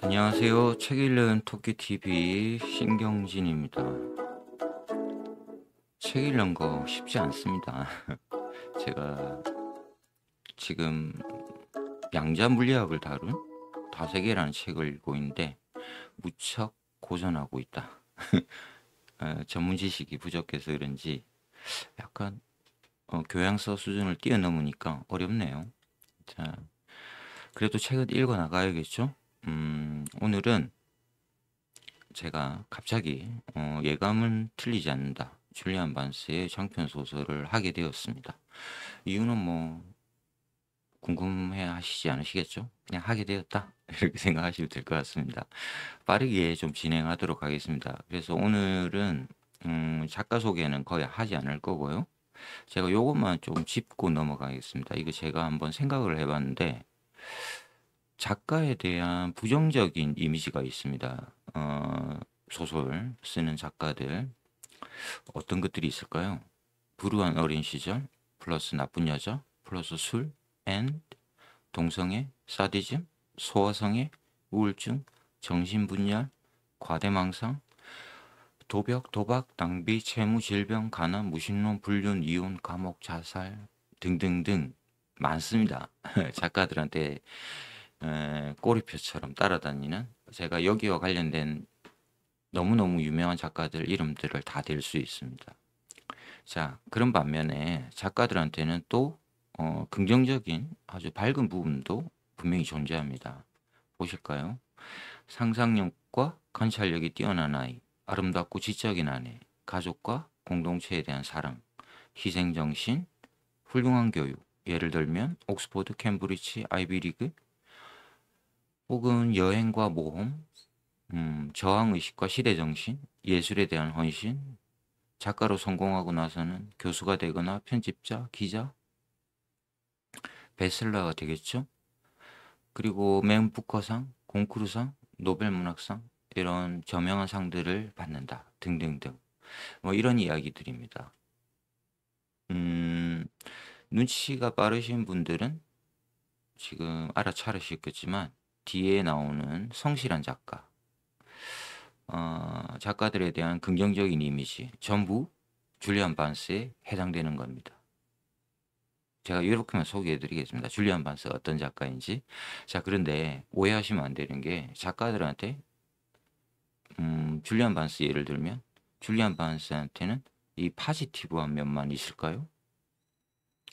안녕하세요. 책 읽는 토끼TV 신경진입니다. 책 읽는 거 쉽지 않습니다. 제가 지금 양자 물리학을 다룬 다세계라는 책을 읽고 있는데 무척 고전하고 있다. 전문 지식이 부족해서 그런지 약간 교양서 수준을 뛰어넘으니까 어렵네요. 자, 그래도 책을 읽어 나가야겠죠? 오늘은 제가 갑자기 예감은 틀리지 않는다. 줄리안 반스의 장편 소설을 하게 되었습니다. 이유는 뭐 궁금해 하시지 않으시겠죠? 그냥 하게 되었다. 이렇게 생각하시면 될 것 같습니다. 빠르게 좀 진행하도록 하겠습니다. 그래서 오늘은 작가 소개는 거의 하지 않을 거고요. 제가 요것만 좀 짚고 넘어가겠습니다. 이거 제가 한번 생각을 해봤는데 작가에 대한 부정적인 이미지가 있습니다. 소설 쓰는 작가들 어떤 것들이 있을까요? 불우한 어린 시절 플러스 나쁜 여자 플러스 술 앤 동성애 사디즘 소아성애 우울증 정신분열 과대망상 도벽 도박 낭비 채무 질병 가난 무신론 불륜 이혼 감옥 자살 등등등 많습니다. 작가들한테 꼬리표처럼 따라다니는 제가 여기와 관련된 너무너무 유명한 작가들 이름들을 다 댈 수 있습니다. 자, 그런 반면에 작가들한테는 또 긍정적인 아주 밝은 부분도 분명히 존재합니다. 보실까요? 상상력과 관찰력이 뛰어난 아이, 아름답고 지적인 아내, 가족과 공동체에 대한 사랑, 희생정신, 훌륭한 교육, 예를 들면 옥스퍼드, 캠브리지, 아이비리그, 혹은 여행과 모험, 저항의식과 시대정신, 예술에 대한 헌신, 작가로 성공하고 나서는 교수가 되거나 편집자, 기자, 베슬러가 되겠죠. 그리고 맨 부커상, 공쿠르상, 노벨문학상 이런 저명한 상들을 받는다 등등등 뭐 이런 이야기들입니다. 눈치가 빠르신 분들은 지금 알아차리셨겠지만 뒤에 나오는 성실한 작가 작가들에 대한 긍정적인 이미지 전부 줄리안 반스에 해당되는 겁니다. 제가 이렇게만 소개해 드리겠습니다. 줄리안 반스 어떤 작가인지. 자, 그런데 오해하시면 안 되는 게 작가들한테 줄리안 반스 예를 들면 줄리안 반스한테는 이 파지티브한 면만 있을까요?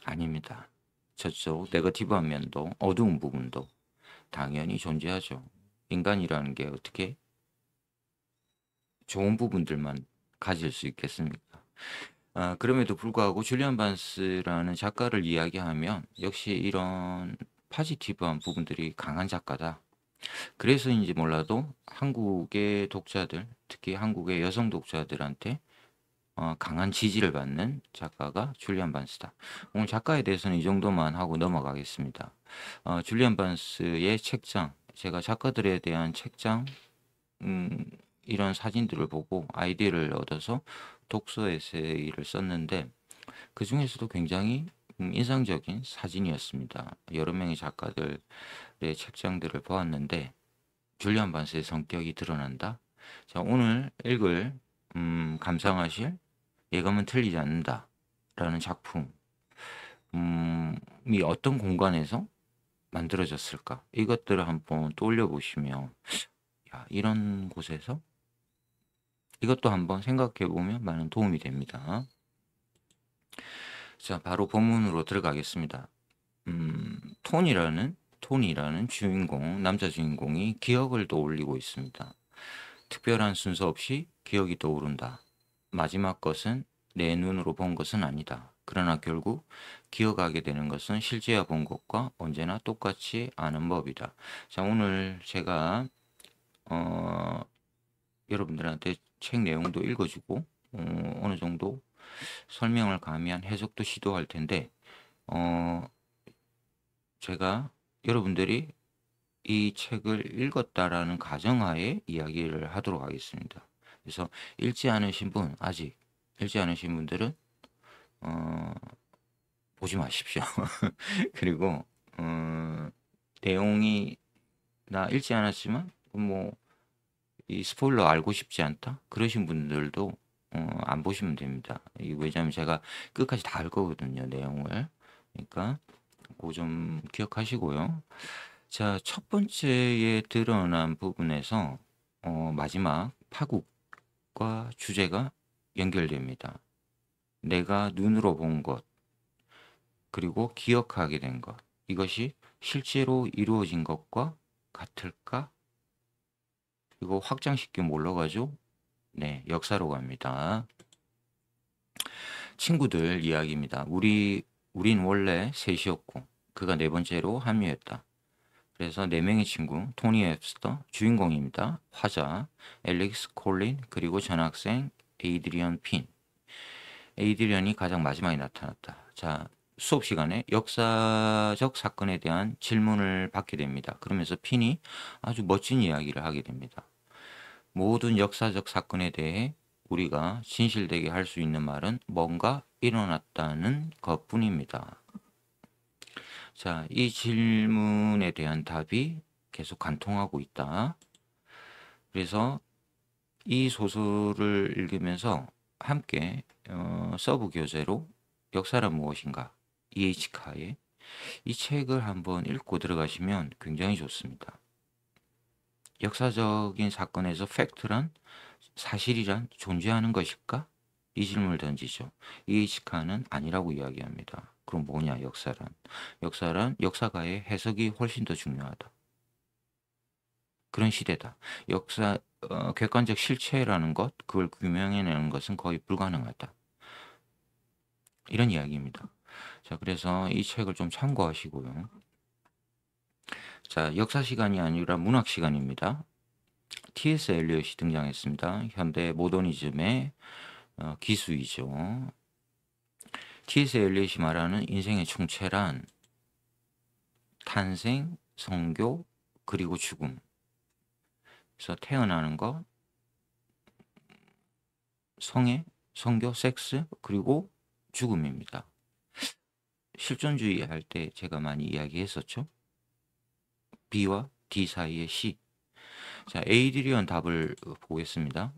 아닙니다. 저쪽 네거티브한 면도 어두운 부분도 당연히 존재하죠. 인간이라는 게 어떻게 좋은 부분들만 가질 수 있겠습니까? 그럼에도 불구하고 줄리안 반스라는 작가를 이야기하면 역시 이런 파지티브한 부분들이 강한 작가다. 그래서인지 몰라도 한국의 독자들, 특히 한국의 여성 독자들한테 강한 지지를 받는 작가가 줄리안 반스다. 오늘 작가에 대해서는 이 정도만 하고 넘어가겠습니다. 줄리안 반스의 책장, 제가 작가들에 대한 책장 이런 사진들을 보고 아이디어를 얻어서 독서 에세이를 썼는데 그 중에서도 굉장히 인상적인 사진이었습니다. 여러 명의 작가들의 책장들을 보았는데 줄리안 반스의 성격이 드러난다. 자, 오늘 읽을 감상하실 예감은 틀리지 않는다 라는 작품이 어떤 공간에서 만들어졌을까? 이것들을 한번 떠올려 보시면 야, 이런 곳에서 이것도 한번 생각해 보면 많은 도움이 됩니다. 자, 바로 본문으로 들어가겠습니다. 톤이라는 주인공, 남자 주인공이 기억을 떠올리고 있습니다. 특별한 순서 없이 기억이 떠오른다. 마지막 것은 내 눈으로 본 것은 아니다. 그러나 결국 기억하게 되는 것은 실제와 본 것과 언제나 똑같이 아는 법이다. 자, 오늘 제가 여러분들한테 책 내용도 읽어주고 어느 정도 설명을 가미한 해석도 시도할 텐데 제가 여러분들이 이 책을 읽었다라는 가정하에 이야기를 하도록 하겠습니다. 그래서 아직 읽지 않으신 분들은 보지 마십시오. 그리고 내용이 나 읽지 않았지만 뭐 이 스포일러 알고 싶지 않다 그러신 분들도 안 보시면 됩니다. 왜냐하면 제가 끝까지 다 알 거거든요, 내용을. 그러니까 그거 좀 기억하시고요. 자, 첫 번째에 드러난 부분에서 마지막 파국과 주제가 연결됩니다. 내가 눈으로 본 것, 그리고 기억하게 된 것, 이것이 실제로 이루어진 것과 같을까? 이거 확장시켜 몰라가지고 네, 역사로 갑니다. 친구들 이야기입니다. 우린 원래 셋이었고 그가 네 번째로 합류했다. 그래서 네 명의 친구, 토니 앱스터 주인공입니다. 화자 앨릭스 콜린 그리고 전학생 에이드리언 핀. 에이드리언이 가장 마지막에 나타났다. 자, 수업 시간에 역사적 사건에 대한 질문을 받게 됩니다. 그러면서 핀이 아주 멋진 이야기를 하게 됩니다. 모든 역사적 사건에 대해 우리가 진실되게 할 수 있는 말은 뭔가 일어났다는 것뿐입니다. 자, 이 질문에 대한 답이 계속 관통하고 있다. 그래서 이 소설을 읽으면서 함께 서브 교재로 역사란 무엇인가 E.H. 카의 이 책을 한번 읽고 들어가시면 굉장히 좋습니다. 역사적인 사건에서 팩트란 사실이란 존재하는 것일까? 이 질문을 던지죠. E.H. 카는 아니라고 이야기합니다. 그럼 뭐냐 역사란? 역사란 역사가의 해석이 훨씬 더 중요하다. 그런 시대다. 역사 객관적 실체라는 것, 그걸 규명해내는 것은 거의 불가능하다. 이런 이야기입니다. 자, 그래서 이 책을 좀 참고하시고요. 자, 역사 시간이 아니라 문학 시간입니다. T.S. 엘리엇이 등장했습니다. 현대 모더니즘의 기수이죠. T.S. 엘리엇이 말하는 인생의 총체란 탄생, 성교, 그리고 죽음. 그래서 태어나는 것, 성애, 성교, 섹스, 그리고 죽음입니다. 실존주의 할 때 제가 많이 이야기했었죠. B와 D 사이의 C. 자, 에이드리언 답을 보겠습니다.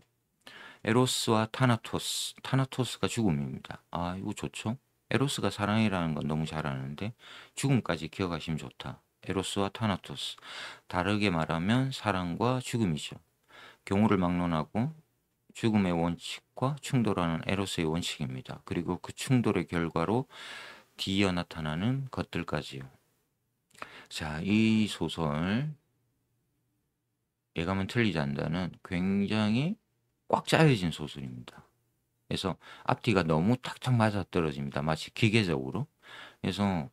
에로스와 타나토스. 타나토스가 죽음입니다. 아, 이거 좋죠? 에로스가 사랑이라는 건 너무 잘 아는데 죽음까지 기억하시면 좋다. 에로스와 타나토스. 다르게 말하면 사랑과 죽음이죠. 경우를 막론하고 죽음의 원칙과 충돌하는 에로스의 원칙입니다. 그리고 그 충돌의 결과로 뒤이어 나타나는 것들까지요. 자, 이 소설 예감은 틀리지 않는다는 굉장히 꽉 짜여진 소설입니다. 그래서 앞뒤가 너무 탁탁 맞아떨어집니다. 마치 기계적으로. 그래서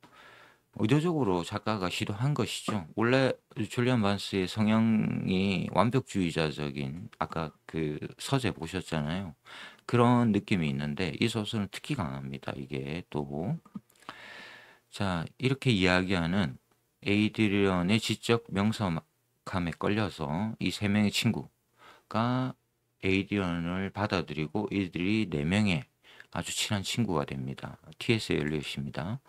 의도적으로 작가가 시도한 것이죠. 원래 줄리안 반스의 성향이 완벽주의자적인 아까 그 서재 보셨잖아요. 그런 느낌이 있는데 이 소설은 특히 강합니다. 이게 또 자, 이렇게 이야기하는 에이드리언의 지적 명석함에 끌려서 이 세 명의 친구가 에이드리언을 받아들이고 이들이 네 명의 아주 친한 친구가 됩니다. T.S. 엘리엇입니다.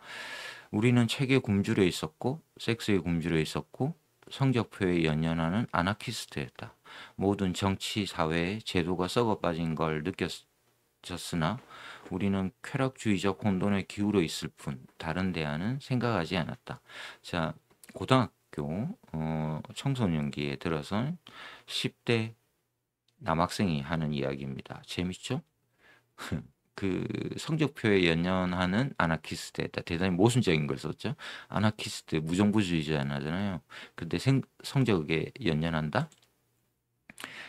우리는 책에 굶주려 있었고 섹스에 굶주려 있었고 성적표에 연연하는 아나키스트였다. 모든 정치, 사회, 제도가 썩어 빠진 걸 느꼈으나 우리는 쾌락주의적 혼돈에 기울어 있을 뿐 다른 대안은 생각하지 않았다. 자, 고등학교 청소년기에 들어선 10대 남학생이 하는 이야기입니다. 재밌죠? 그 성적표에 연연하는 아나키스트였다. 대단히 모순적인 걸 썼죠. 아나키스트 무정부주의자잖아요. 근데 성적에 연연한다?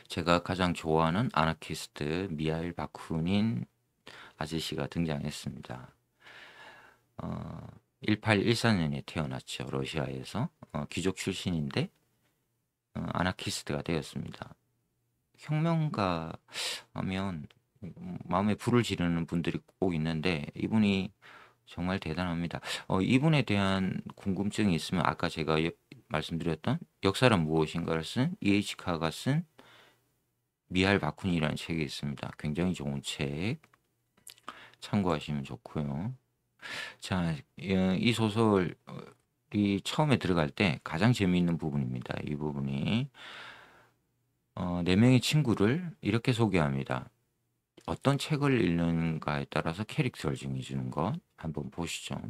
제가 가장 좋아하는 아나키스트 미하일 바쿠닌 아저씨가 등장했습니다. 1814년에 태어났죠. 러시아에서 귀족 출신인데 아나키스트가 되었습니다. 혁명가 하면 마음에 불을 지르는 분들이 꼭 있는데 이분이 정말 대단합니다. 이분에 대한 궁금증이 있으면 아까 제가 말씀드렸던 역사란 무엇인가를 쓴 E.H. 카가 쓴 미할 바쿤이라는 책이 있습니다. 굉장히 좋은 책 참고하시면 좋고요. 자, 이 소설이 처음에 들어갈 때 가장 재미있는 부분입니다. 이 부분이 네 명의 친구를 이렇게 소개합니다. 어떤 책을 읽는가에 따라서 캐릭터를 정해주는 것 한번 보시죠.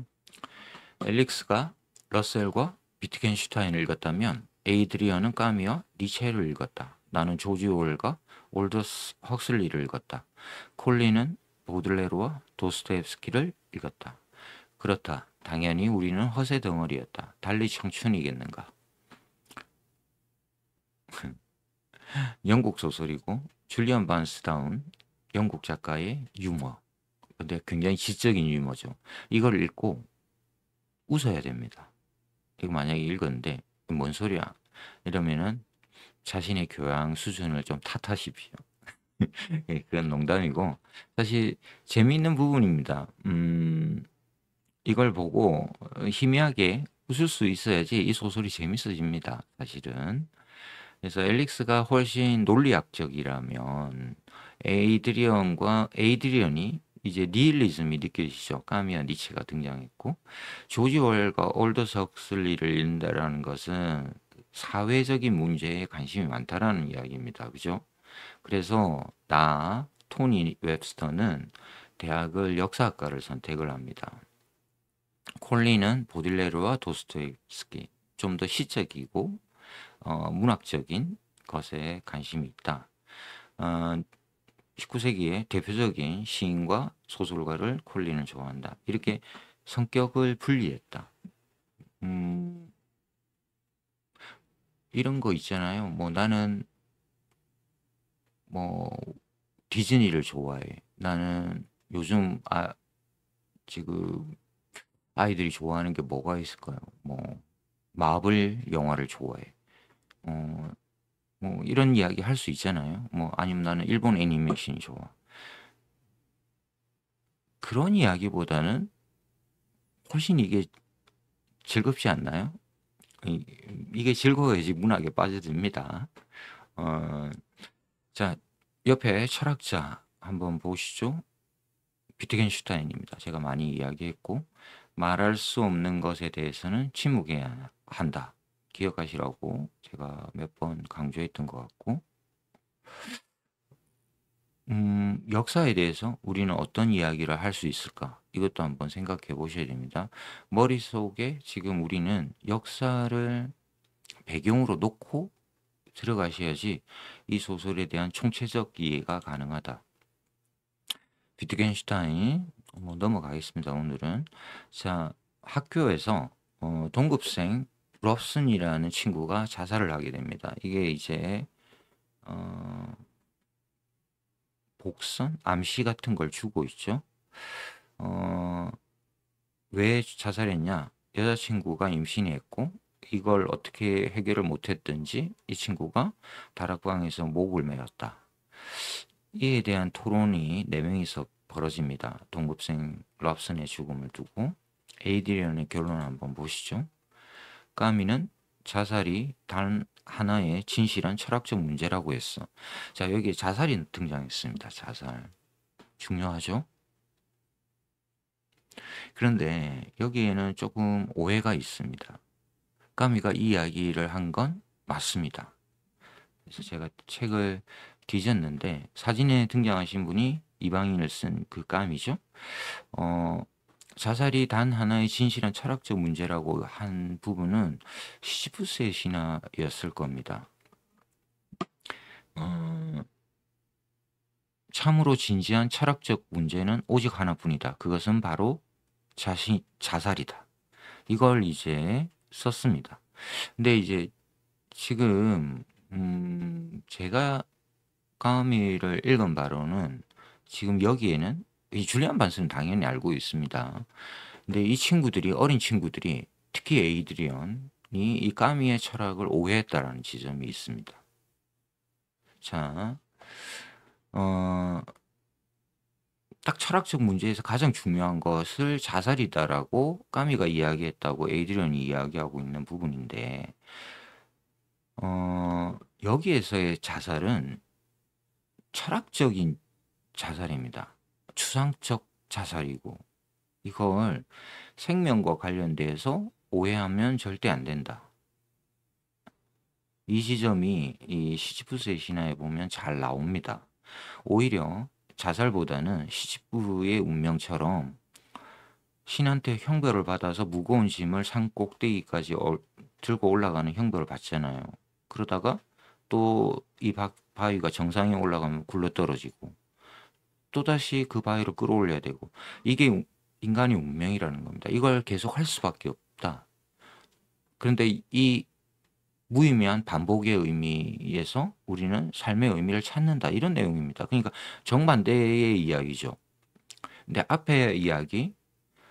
엘릭스가 러셀과 비트겐슈타인을 읽었다면 에이드리언은 까미와 니체를 읽었다. 나는 조지 오웰과 올더스 헉슬리를 읽었다. 콜린은 보들레르와 도스토옙스키를 읽었다. 그렇다. 당연히 우리는 허세 덩어리였다. 달리 청춘이겠는가. 영국 소설이고 줄리안 반스다운 영국 작가의 유머. 근데 굉장히 지적인 유머죠. 이걸 읽고 웃어야 됩니다. 이거 만약에 읽었는데 뭔 소리야 이러면은 자신의 교양 수준을 좀 탓하십시오. 예, 그건 농담이고 사실 재미있는 부분입니다. 이걸 보고 희미하게 웃을 수 있어야지 이 소설이 재밌어집니다. 사실은. 그래서 엘릭스가 훨씬 논리학적이라면 에이드리언이 이제 니힐리즘이 느껴지죠. 까미와 니체가 등장했고 조지 월과 올더스 헉슬리를 읽는다라는 것은 사회적인 문제에 관심이 많다라는 이야기입니다. 그죠? 그래서 토니 웹스터는 대학을 역사학과를 선택을 합니다. 콜린은 보딜레르와 도스토옙스키 좀 더 시적이고 문학적인 것에 관심이 있다. 19세기의 대표적인 시인과 소설가를 콜린은 좋아한다. 이렇게 성격을 분리했다. 이런 거 있잖아요. 뭐 나는 뭐 디즈니를 좋아해. 나는 요즘 지금 아이들이 좋아하는 게 뭐가 있을까요? 뭐 마블 영화를 좋아해. 어, 뭐 이런 이야기 할 수 있잖아요. 뭐 아니면 나는 일본 애니메이션이 좋아. 그런 이야기보다는 훨씬 이게 즐겁지 않나요? 이게 즐거워야지 문학에 빠져듭니다. 어, 자, 옆에 철학자 한번 보시죠. 비트겐슈타인입니다. 제가 많이 이야기했고 말할 수 없는 것에 대해서는 침묵해야 한다. 기억하시라고 제가 몇 번 강조했던 것 같고 역사에 대해서 우리는 어떤 이야기를 할 수 있을까? 이것도 한번 생각해 보셔야 됩니다. 머릿속에 지금 우리는 역사를 배경으로 놓고 들어가셔야지 이 소설에 대한 총체적 이해가 가능하다. 비트겐슈타인 넘어가겠습니다. 오늘은 자 학교에서 동급생 럽슨이라는 친구가 자살을 하게 됩니다. 이게 이제 복선, 암시 같은 걸 주고 있죠. 왜 자살했냐? 여자친구가 임신했고 이걸 어떻게 해결을 못했든지 이 친구가 다락방에서 목을 매었다. 이에 대한 토론이 네 명이서 벌어집니다. 동급생 럽슨의 죽음을 두고 에이드리언의 결론 한번 보시죠. 까미는 자살이 단 하나의 진실한 철학적 문제라고 했어. 자, 여기에 자살이 등장했습니다. 자살. 중요하죠? 그런데 여기에는 조금 오해가 있습니다. 까미가 이 이야기를 한 건 맞습니다. 그래서 제가 책을 뒤졌는데 사진에 등장하신 분이 이방인을 쓴 그 까미죠. 자살이 단 하나의 진실한 철학적 문제라고 한 부분은 시지프스의 신화였을 겁니다. 참으로 진지한 철학적 문제는 오직 하나뿐이다. 그것은 바로 자살이다. 이걸 이제 썼습니다. 근데 이제 지금 제가 까미를 읽은 바로는 지금 여기에는 이 줄리안 반스는 당연히 알고 있습니다. 근데 이 친구들이 어린 친구들이 특히 에이드리언이 이 까미의 철학을 오해했다라는 지점이 있습니다. 자, 딱 철학적 문제에서 가장 중요한 것을 자살이다라고 까미가 이야기했다고 에이드리언이 이야기하고 있는 부분인데 여기에서의 자살은 철학적인 자살입니다. 추상적 자살이고 이걸 생명과 관련돼서 오해하면 절대 안 된다. 이 지점이 이 시지프스의 신화에 보면 잘 나옵니다. 오히려 자살보다는 시지프의 운명처럼 신한테 형벌을 받아서 무거운 짐을 산 꼭대기까지 들고 올라가는 형벌을 받잖아요. 그러다가 또 이 바위가 정상에 올라가면 굴러떨어지고 또다시 그 바위로 끌어올려야 되고, 이게 인간의 운명이라는 겁니다. 이걸 계속 할 수밖에 없다. 그런데 이 무의미한 반복의 의미에서 우리는 삶의 의미를 찾는다, 이런 내용입니다. 그러니까 정반대의 이야기죠. 근데 앞의 이야기,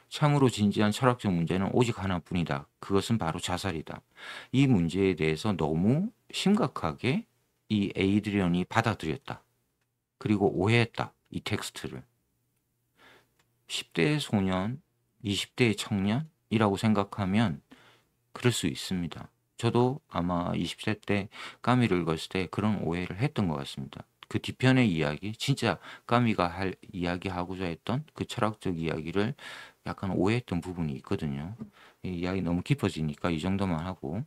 참으로 진지한 철학적 문제는 오직 하나뿐이다. 그것은 바로 자살이다. 이 문제에 대해서 너무 심각하게 이 에이드리언이 받아들였다. 그리고 오해했다. 이 텍스트를. 10대의 소년, 20대의 청년이라고 생각하면 그럴 수 있습니다. 저도 아마 20세 때 까미를 읽었을 때 그런 오해를 했던 것 같습니다. 그 뒤편의 이야기, 진짜 까미가 이야기하고자 했던 그 철학적 이야기를 약간 오해했던 부분이 있거든요. 이 이야기 너무 깊어지니까 이 정도만 하고,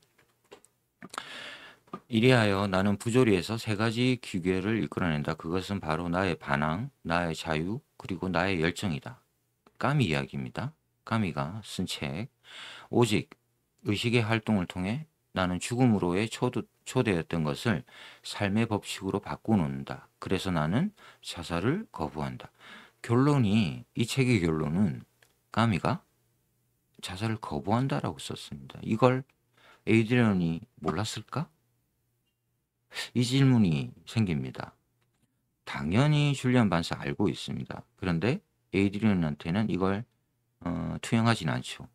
이리하여 나는 부조리에서 세 가지 규결을 이끌어낸다. 그것은 바로 나의 반항, 나의 자유, 그리고 나의 열정이다. 까미 이야기입니다. 까미가 쓴 책. 오직 의식의 활동을 통해 나는 죽음으로의 초대였던 것을 삶의 법칙으로 바꿔놓는다. 그래서 나는 자살을 거부한다. 결론이, 이 책의 결론은 까미가 자살을 거부한다라고 썼습니다. 이걸 에이드리언이 몰랐을까? 이 질문이 생깁니다. 당연히 줄리안 반스 알고 있습니다. 그런데 에이드리언한테는 이걸 투영하진 않죠.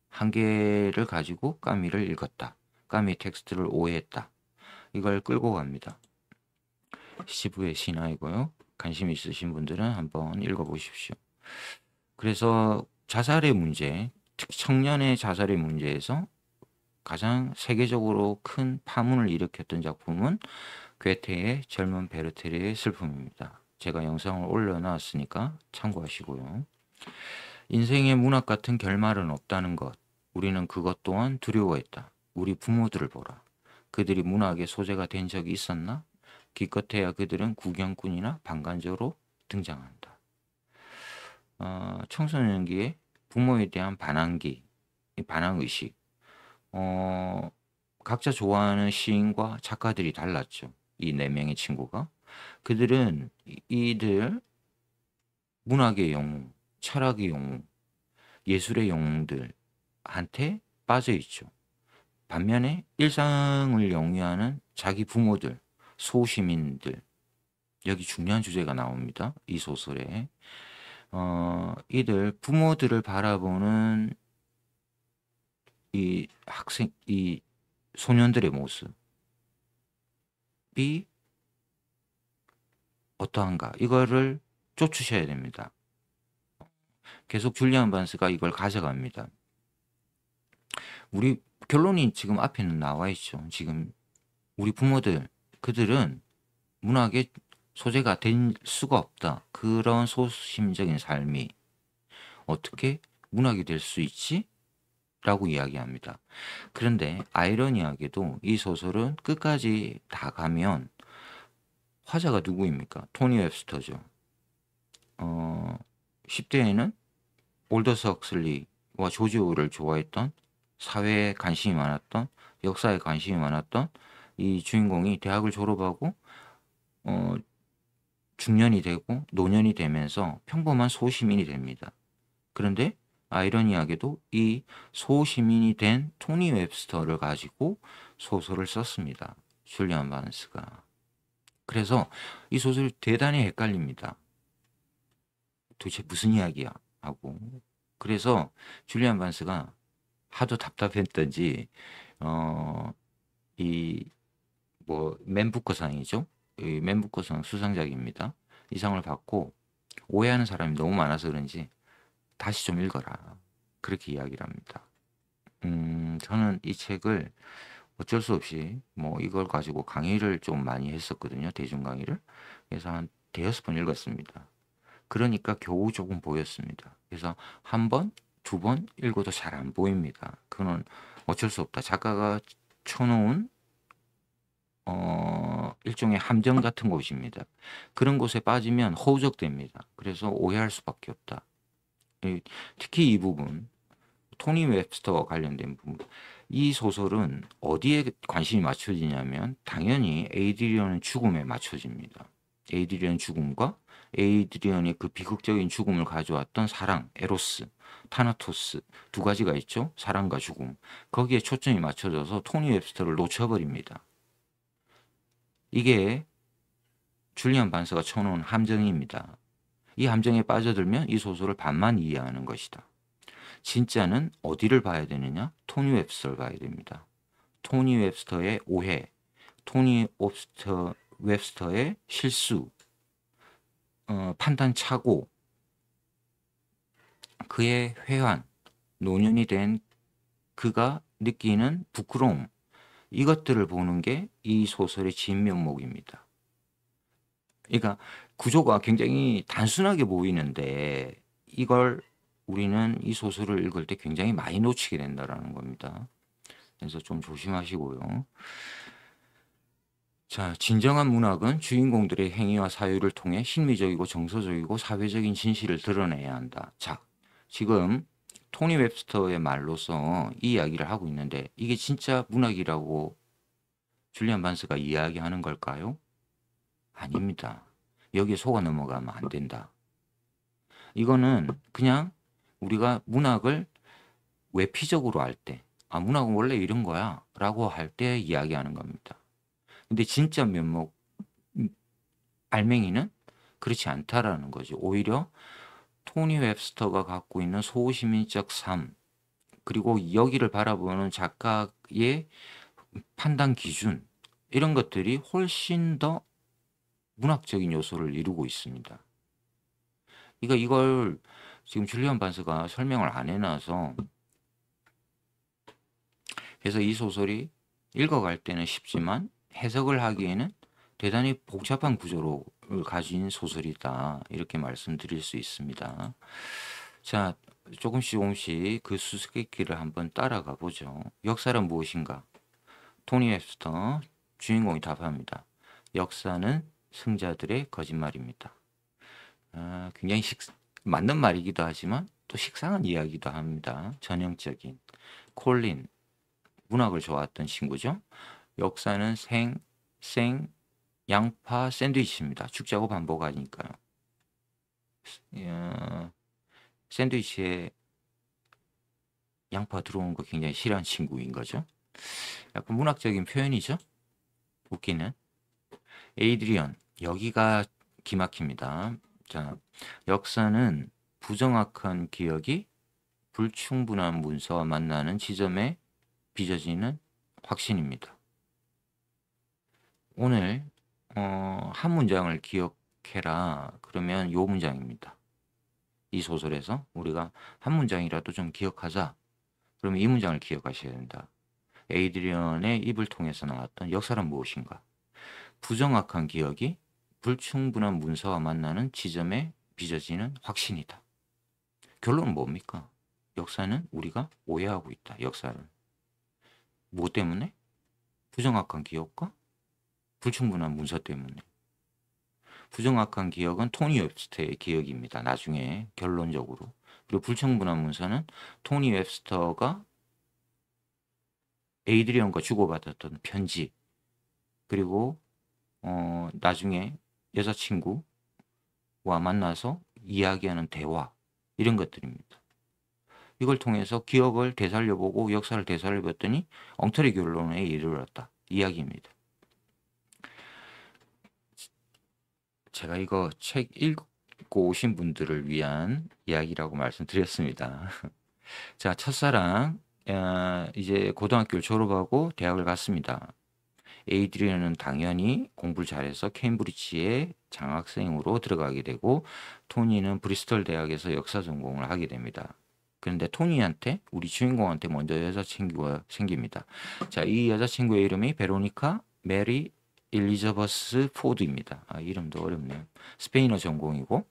한계를 가지고 까미를 읽었다. 까미 텍스트를 오해했다. 이걸 끌고 갑니다. 시부의 신화이고요. 관심 있으신 분들은 한번 읽어보십시오. 그래서 자살의 문제, 특히 청년의 자살의 문제에서 가장 세계적으로 큰 파문을 일으켰던 작품은 괴테의 젊은 베르테르의 슬픔입니다. 제가 영상을 올려놨으니까 참고하시고요. 인생의 문학 같은 결말은 없다는 것. 우리는 그것 또한 두려워했다. 우리 부모들을 보라. 그들이 문학의 소재가 된 적이 있었나? 기껏해야 그들은 구경꾼이나 방관자로 등장한다. 청소년기에 부모에 대한 반항기, 반항의식. 각자 좋아하는 시인과 작가들이 달랐죠. 이 네 명의 친구가. 그들은 이들 문학의 영웅, 철학의 영웅, 예술의 영웅들한테 빠져 있죠. 반면에 일상을 영위하는 자기 부모들, 소시민들, 여기 중요한 주제가 나옵니다. 이 소설에. 이들 부모들을 바라보는 이 소년들의 모습이 어떠한가? 이거를 쫓으셔야 됩니다. 계속 줄리안 반스가 이걸 가져갑니다. 우리 결론이 지금 앞에는 나와 있죠. 지금 우리 부모들, 그들은 문학의 소재가 될 수가 없다. 그런 소심적인 삶이 어떻게 문학이 될 수 있지? 라고 이야기합니다. 그런데 아이러니하게도 이 소설은 끝까지 다 가면 화자가 누구입니까? 토니 웹스터죠. 10대에는 올더스 헉슬리와 조지 오웰을 좋아했던, 사회에 관심이 많았던, 역사에 관심이 많았던 이 주인공이 대학을 졸업하고 중년이 되고 노년이 되면서 평범한 소시민이 됩니다. 그런데 아이러니하게도 이 소시민이 된 토니 웹스터를 가지고 소설을 썼습니다. 줄리안 바른스가. 그래서 이 소설이 대단히 헷갈립니다. 도대체 무슨 이야기야? 하고. 그래서 줄리안 바른스가 하도 답답했던지 맨 부커상이죠. 이 맨 부커상 수상작입니다. 이 상을 받고 오해하는 사람이 너무 많아서 그런지 다시 좀 읽어라. 그렇게 이야기를 합니다. 저는 이 책을 어쩔 수 없이 이걸 가지고 강의를 좀 많이 했었거든요. 대중 강의를. 그래서 한 대여섯 번 읽었습니다. 그러니까 겨우 조금 보였습니다. 그래서 한 번, 두 번 읽어도 잘 안 보입니다. 그거는 어쩔 수 없다. 작가가 쳐놓은 일종의 함정 같은 곳입니다. 그런 곳에 빠지면 허우적됩니다. 그래서 오해할 수밖에 없다. 특히 이 부분, 토니 웹스터와 관련된 부분, 이 소설은 어디에 관심이 맞춰지냐면 당연히 에이드리언의 죽음에 맞춰집니다. 에이드리언 죽음과 에이드리언의 그 비극적인 죽음을 가져왔던 사랑, 에로스, 타나토스 두 가지가 있죠. 사랑과 죽음. 거기에 초점이 맞춰져서 토니 웹스터를 놓쳐버립니다. 이게 줄리안 반스가 쳐놓은 함정입니다. 이 함정에 빠져들면 이 소설을 반만 이해하는 것이다. 진짜는 어디를 봐야 되느냐? 토니 웹스터를 봐야 됩니다. 토니 웹스터의 오해, 토니 웹스터의 실수, 판단 착오, 그의 회한, 노년이 된 그가 느끼는 부끄러움, 이것들을 보는 게 이 소설의 진면목입니다. 그러니까 구조가 굉장히 단순하게 보이는데 이걸 우리는 이 소설을 읽을 때 굉장히 많이 놓치게 된다는 겁니다. 그래서 좀 조심하시고요. 자, 진정한 문학은 주인공들의 행위와 사유를 통해 심리적이고 정서적이고 사회적인 진실을 드러내야 한다. 자, 지금 토니 웹스터의 말로서 이 이야기를 하고 있는데 이게 진짜 문학이라고 줄리안 반스가 이야기하는 걸까요? 아닙니다. 여기에 속아 넘어가면 안 된다. 이거는 그냥 우리가 문학을 외피적으로 할 때, 아, 문학은 원래 이런 거야 라고 할 때 이야기하는 겁니다. 근데 진짜 면목, 알맹이는 그렇지 않다라는 거죠. 오히려 토니 웹스터가 갖고 있는 소시민적 삶, 그리고 여기를 바라보는 작가의 판단 기준, 이런 것들이 훨씬 더 문학적인 요소를 이루고 있습니다. 그러니까 이걸 지금 줄리안 반스가 설명을 안 해놔서, 그래서 이 소설이 읽어갈 때는 쉽지만 해석을 하기에는 대단히 복잡한 구조를 가진 소설이다, 이렇게 말씀드릴 수 있습니다. 자, 조금씩 그 수수께끼를 한번 따라가 보죠. 역사란 무엇인가? 토니 웹스터 주인공이 답합니다. 역사는 승자들의 거짓말입니다. 굉장히 맞는 말이기도 하지만 또 식상한 이야기도 합니다. 전형적인 콜린, 문학을 좋아했던 친구죠. 역사는 생, 양파 샌드위치입니다. 죽자고 반복하니까요. 샌드위치에 양파 들어온 거 굉장히 싫어하는 친구인 거죠. 약간 문학적인 표현이죠. 웃기는. 에이드리언, 여기가 기막힙니다. 자, 역사는 부정확한 기억이 불충분한 문서와 만나는 지점에 빚어지는 확신입니다. 오늘 한 문장을 기억해라. 그러면 요 문장입니다. 이 소설에서 우리가 한 문장이라도 좀 기억하자. 그러면 이 문장을 기억하셔야 된다. 에이드리언의 입을 통해서 나왔던 역사란 무엇인가? 부정확한 기억이 불충분한 문서와 만나는 지점에 빚어지는 확신이다. 결론은 뭡니까? 역사는 우리가 오해하고 있다. 역사를. 뭐 때문에? 부정확한 기억과 불충분한 문서 때문에. 부정확한 기억은 토니 웹스터의 기억입니다. 나중에 결론적으로. 그리고 불충분한 문서는 토니 웹스터가 에이드리언과 주고받았던 편지, 그리고 나중에 여자친구와 만나서 이야기하는 대화, 이런 것들입니다. 이걸 통해서 기억을 되살려보고 역사를 되살려봤더니 엉터리 결론에 이르렀다. 이야기입니다. 제가 이거 책 읽고 오신 분들을 위한 이야기라고 말씀드렸습니다. 자, 첫사랑, 이제 고등학교를 졸업하고 대학을 갔습니다. 에이드리언은 당연히 공부를 잘해서 케임브리지에 장학생으로 들어가게 되고 토니는 브리스톨 대학에서 역사 전공을 하게 됩니다. 그런데 토니한테, 우리 주인공한테 먼저 여자친구가 생깁니다. 자, 이 여자친구의 이름이 베로니카 메리 엘리자베스 포드입니다. 이름도 어렵네요. 스페인어 전공이고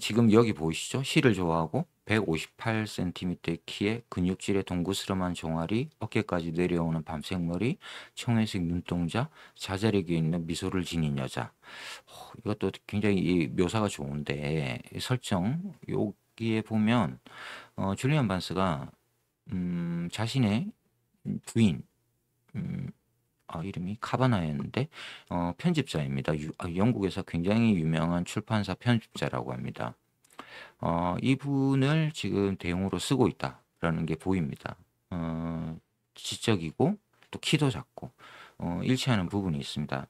지금 여기 보이시죠? 실을 좋아하고 158cm 키에 근육질의 동그스름한 종아리, 어깨까지 내려오는 밤색머리, 청회색 눈동자, 자잘하게 있는 미소를 지닌 여자. 이것도 굉장히 이 묘사가 좋은데 이 설정 여기에 보면 줄리안 반스가 자신의 부인 이름이 카바나였는데 편집자입니다. 영국에서 굉장히 유명한 출판사 편집자라고 합니다. 이분을 지금 대용으로 쓰고 있다라는 게 보입니다. 지적이고 또 키도 작고 일치하는 부분이 있습니다.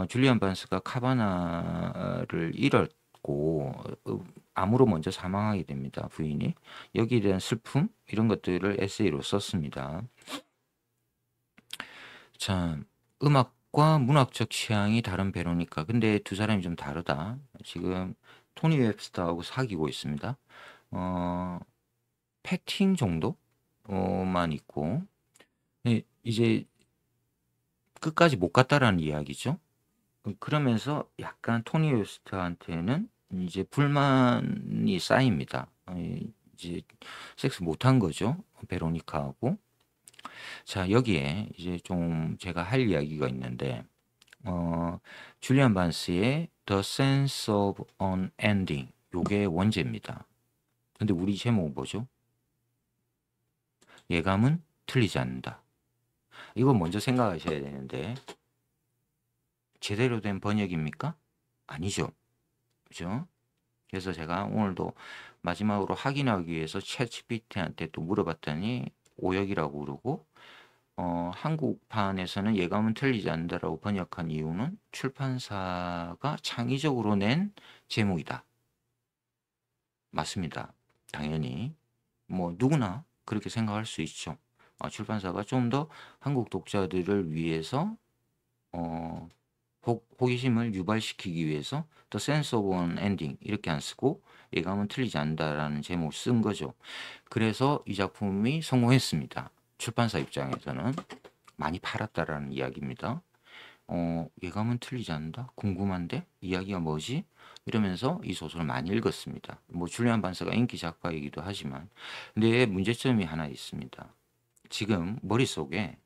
줄리안 반스가 카바나를 잃었고 암으로 먼저 사망하게 됩니다. 부인이. 여기에 대한 슬픔 이런 것들을 에세이로 썼습니다. 참 음악과 문학적 취향이 다른 베로니카. 근데 두 사람이 좀 다르다. 지금 토니 웹스터하고 사귀고 있습니다. 패팅 정도만 있고 이제 끝까지 못 갔다라는 이야기죠. 그러면서 약간 토니 웹스터한테는 이제 불만이 쌓입니다. 이제 섹스 못한 거죠. 베로니카하고. 자, 여기에 이제 좀 제가 할 이야기가 있는데, 줄리안 반스의 The Sense of an Ending, 요게 원제입니다. 근데 우리 제목은 뭐죠? 예감은 틀리지 않는다. 이거 먼저 생각하셔야 되는데, 제대로 된 번역입니까? 아니죠. 그죠? 그래서 제가 오늘도 마지막으로 확인하기 위해서 챗GPT한테 또 물어봤더니 오역이라고 그러고, 한국판에서는 예감은 틀리지 않는다라고 번역한 이유는 출판사가 창의적으로 낸 제목이다. 맞습니다. 당연히 뭐 누구나 그렇게 생각할 수 있죠. 출판사가 좀 더 한국 독자들을 위해서 호기심을 유발시키기 위해서 The Sense of an Ending 이렇게 안 쓰고 예감은 틀리지 않는다라는 제목을 쓴 거죠. 그래서 이 작품이 성공했습니다. 출판사 입장에서는 많이 팔았다라는 이야기입니다. 예감은 틀리지 않는다? 궁금한데? 이야기가 뭐지? 이러면서 이 소설을 많이 읽었습니다. 뭐 줄리안 반스가 인기 작가이기도 하지만 근데 문제점이 하나 있습니다. 지금 머릿속에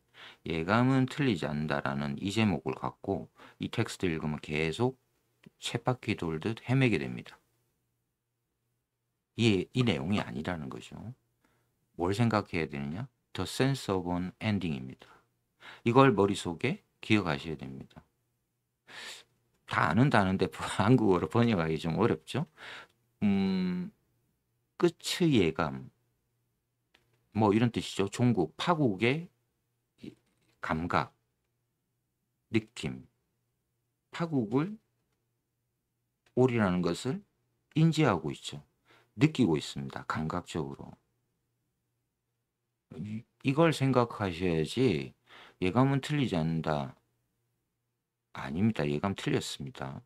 예감은 틀리지 않는다라는 이 제목을 갖고 이 텍스트 읽으면 계속 쳇바퀴 돌듯 헤매게 됩니다. 이 내용이 아니라는 거죠. 뭘 생각해야 되느냐? The sense of an ending입니다. 이걸 머릿속에 기억하셔야 됩니다. 다 아는데 한국어로 번역하기 좀 어렵죠? 끝의 예감, 뭐 이런 뜻이죠. 종국, 파국의 감각, 느낌, 파국을 올이라는 것을 인지하고 있죠. 느끼고 있습니다. 감각적으로. 이걸 생각하셔야지 예감은 틀리지 않는다. 아닙니다. 예감 틀렸습니다.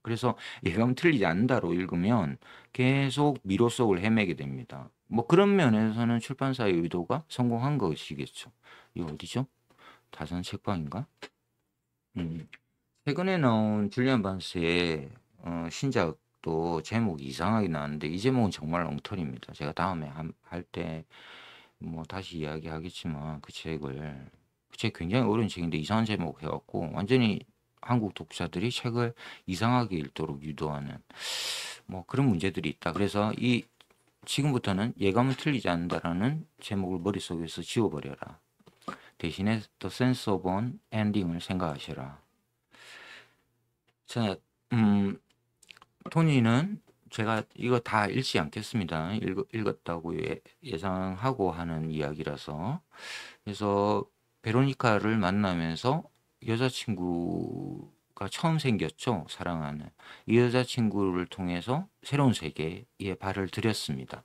그래서 예감 틀리지 않는다로 읽으면 계속 미로 속을 헤매게 됩니다. 뭐 그런 면에서는 출판사의 의도가 성공한 것이겠죠. 이거 어디죠? 다산 책방인가? 최근에 나온 줄리안 반스의 신작도 제목이 이상하게 나왔는데 이 제목은 정말 엉터리입니다. 제가 다음에 할 때 뭐 다시 이야기하겠지만 그 책 굉장히 어려운 책인데 이상한 제목 해갖고 완전히 한국 독자들이 책을 이상하게 읽도록 유도하는 뭐 그런 문제들이 있다. 그래서 지금부터는 예감은 틀리지 않는다라는 제목을 머릿속에서 지워버려라. 대신에 The Sense of an Ending을 생각하셔라. 자, 토니는 제가 이거 다 읽지 않겠습니다. 읽었다고 예상하고 하는 이야기라서. 그래서 베로니카를 만나면서 여자친구가 처음 생겼죠. 사랑하는. 이 여자친구를 통해서 새로운 세계에 발을 들였습니다.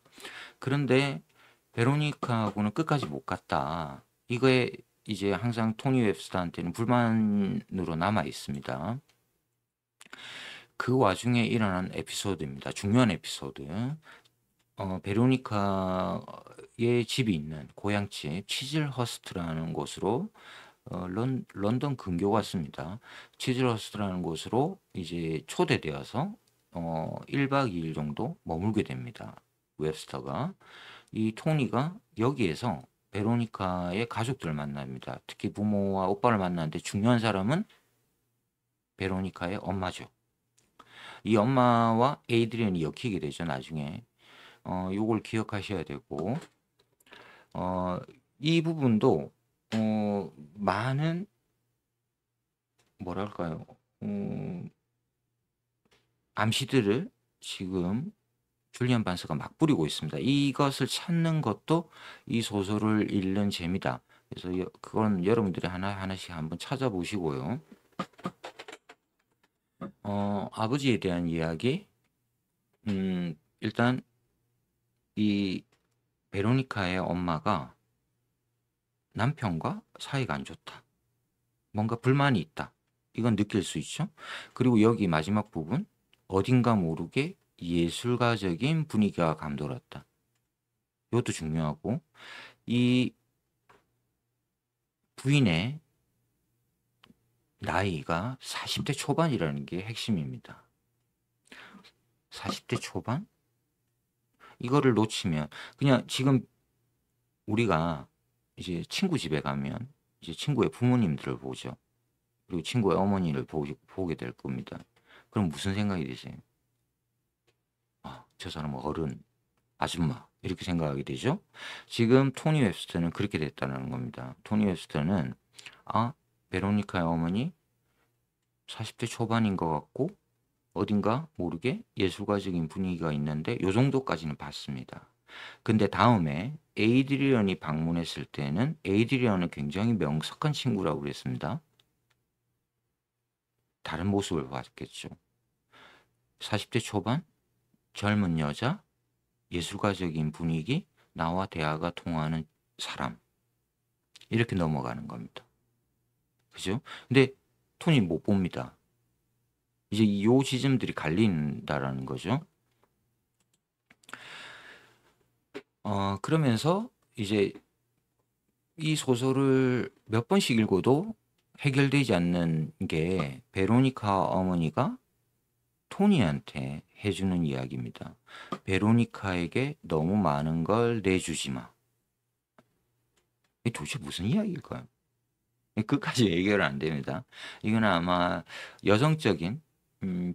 그런데 베로니카하고는 끝까지 못 갔다. 이거에 이제 항상 토니 웹스터한테는 불만으로 남아 있습니다. 그 와중에 일어난 에피소드입니다. 중요한 에피소드. 베로니카의 집이 있는 고향집 치즐허스트라는 곳으로 런던 근교 같습니다. 치즐허스트라는 곳으로 이제 초대되어서 1박 2일 정도 머물게 됩니다. 웹스터가. 이 토니가 여기에서 베로니카의 가족들을 만납니다. 특히 부모와 오빠를 만나는데 중요한 사람은 베로니카의 엄마죠. 이 엄마와 에이드리언이 엮이게 되죠, 나중에. 요걸 기억하셔야 되고, 어, 이 부분도, 많은, 뭐랄까요, 암시들을 지금 줄리안 반스가 막 뿌리고 있습니다. 이것을 찾는 것도 이 소설을 읽는 재미다. 그래서 그건 여러분들이 하나하나씩 한번 찾아보시고요. 아버지에 대한 이야기, 일단 이 베로니카의 엄마가 남편과 사이가 안 좋다. 뭔가 불만이 있다. 이건 느낄 수 있죠. 그리고 여기 마지막 부분, 어딘가 모르게 예술가적인 분위기가 감돌았다. 이것도 중요하고, 이 부인의 나이가 40대 초반이라는 게 핵심입니다. 40대 초반? 이거를 놓치면 그냥 지금 우리가 이제 친구 집에 가면 이제 친구의 부모님들을 보죠. 그리고 친구의 어머니를 보게 될 겁니다. 그럼 무슨 생각이 드세요? 아, 저 사람은 어른, 아줌마 이렇게 생각하게 되죠. 지금 토니 웹스터는 그렇게 됐다는 겁니다. 토니 웹스터는 베로니카의 어머니 40대 초반인 것 같고 어딘가 모르게 예술가적인 분위기가 있는데 요 정도까지는 봤습니다. 근데 다음에 에이드리언이 방문했을 때는 에이드리언은 굉장히 명석한 친구라고 그랬습니다. 다른 모습을 봤겠죠. 40대 초반, 젊은 여자, 예술가적인 분위기, 나와 대화가 통하는 사람. 이렇게 넘어가는 겁니다. 그죠? 근데 톤이 못 봅니다. 이제 이 지점들이 갈린다라는 거죠. 그러면서 이제 이 소설을 몇 번씩 읽어도 해결되지 않는 게 베로니카 어머니가 토니한테 해주는 이야기입니다. 베로니카에게 너무 많은 걸 내주지 마. 이게 도대체 무슨 이야기일까요? 끝까지 해결 안 됩니다. 이건 아마 여성적인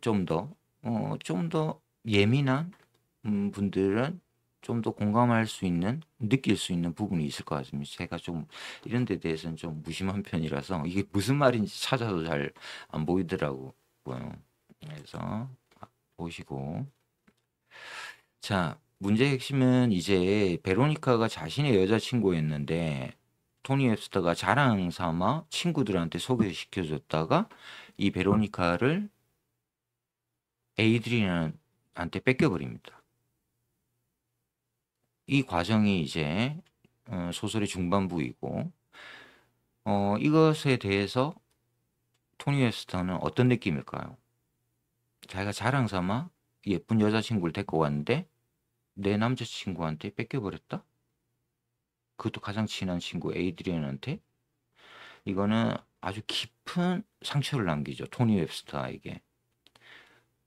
좀 더 예민한 분들은 좀 더 공감할 수 있는, 느낄 수 있는 부분이 있을 것 같습니다. 제가 좀 이런 데 대해서는 좀 무심한 편이라서 이게 무슨 말인지 찾아도 잘 안 보이더라고요. 그래서 보시고. 자, 문제의 핵심은 이제 베로니카가 자신의 여자친구였는데 토니 웹스터가 자랑 삼아 친구들한테 소개시켜줬다가 이 베로니카를 에이드리언한테 뺏겨버립니다. 이 과정이 이제 소설의 중반부이고 이것에 대해서 토니 웹스터는 어떤 느낌일까요? 자기가 자랑 삼아 예쁜 여자친구를 데리고 왔는데 내 남자친구한테 뺏겨버렸다? 그것도 가장 친한 친구 에이드리언한테? 이거는 아주 깊은 상처를 남기죠. 토니 웹스터에게.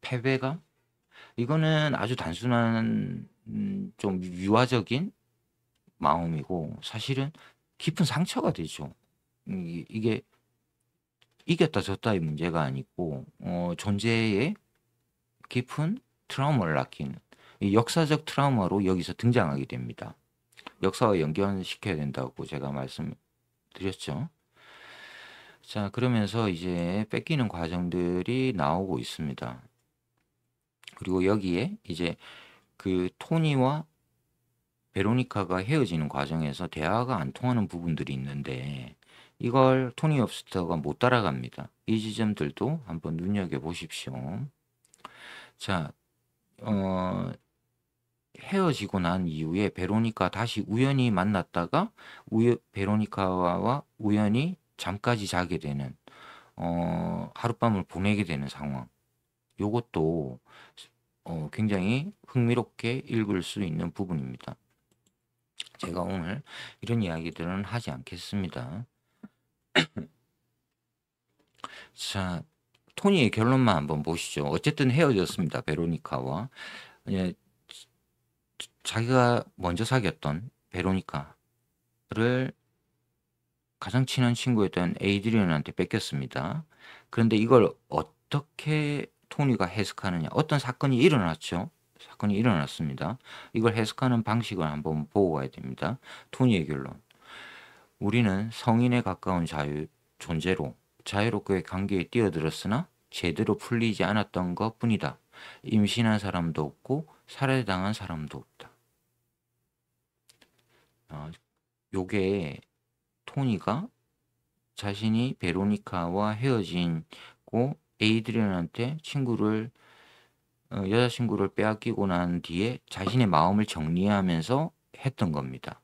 패배감? 이거는 아주 단순한 좀 유아적인 마음이고 사실은 깊은 상처가 되죠. 이게 이겼다 졌다의 문제가 아니고 존재에 깊은 트라우마를 낳긴 이 역사적 트라우마로 여기서 등장하게 됩니다. 역사와 연결시켜야 된다고 제가 말씀드렸죠. 자, 그러면서 이제 뺏기는 과정들이 나오고 있습니다. 그리고 여기에 이제 그 토니와 베로니카가 헤어지는 과정에서 대화가 안 통하는 부분들이 있는데 이걸 토니 웹스터가 못 따라갑니다. 이 지점들도 한번 눈여겨보십시오. 자, 헤어지고 난 이후에 베로니카 다시 우연히 만났다가 베로니카와 우연히 잠까지 자게 되는 하룻밤을 보내게 되는 상황. 요것도 굉장히 흥미롭게 읽을 수 있는 부분입니다. 제가 오늘 이런 이야기들은 하지 않겠습니다. 자, 토니의 결론만 한번 보시죠. 어쨌든 헤어졌습니다. 베로니카와. 예, 자기가 먼저 사귀었던 베로니카를 가장 친한 친구였던 에이드리언한테 뺏겼습니다. 그런데 이걸 어떻게 토니가 해석하느냐. 어떤 사건이 일어났죠. 사건이 일어났습니다. 이걸 해석하는 방식을 한번 보고 가야 됩니다. 토니의 결론. 우리는 성인에 가까운 존재로 자유롭게 관계에 뛰어들었으나 제대로 풀리지 않았던 것 뿐이다. 임신한 사람도 없고 살해당한 사람도 없다. 요게 토니가 자신이 베로니카와 헤어지고 에이드리언한테 여자친구를 빼앗기고 난 뒤에 자신의 마음을 정리하면서 했던 겁니다.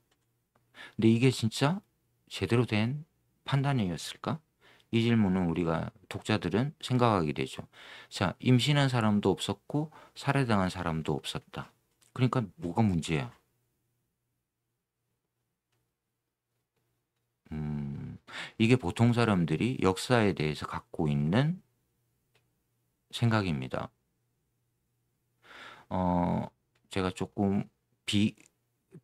근데 이게 진짜 제대로 된 판단이었을까? 이 질문은 우리가 독자들은 생각하게 되죠. 자, 임신한 사람도 없었고 살해당한 사람도 없었다. 그러니까 뭐가 문제야? 이게 보통 사람들이 역사에 대해서 갖고 있는 생각입니다. 제가 조금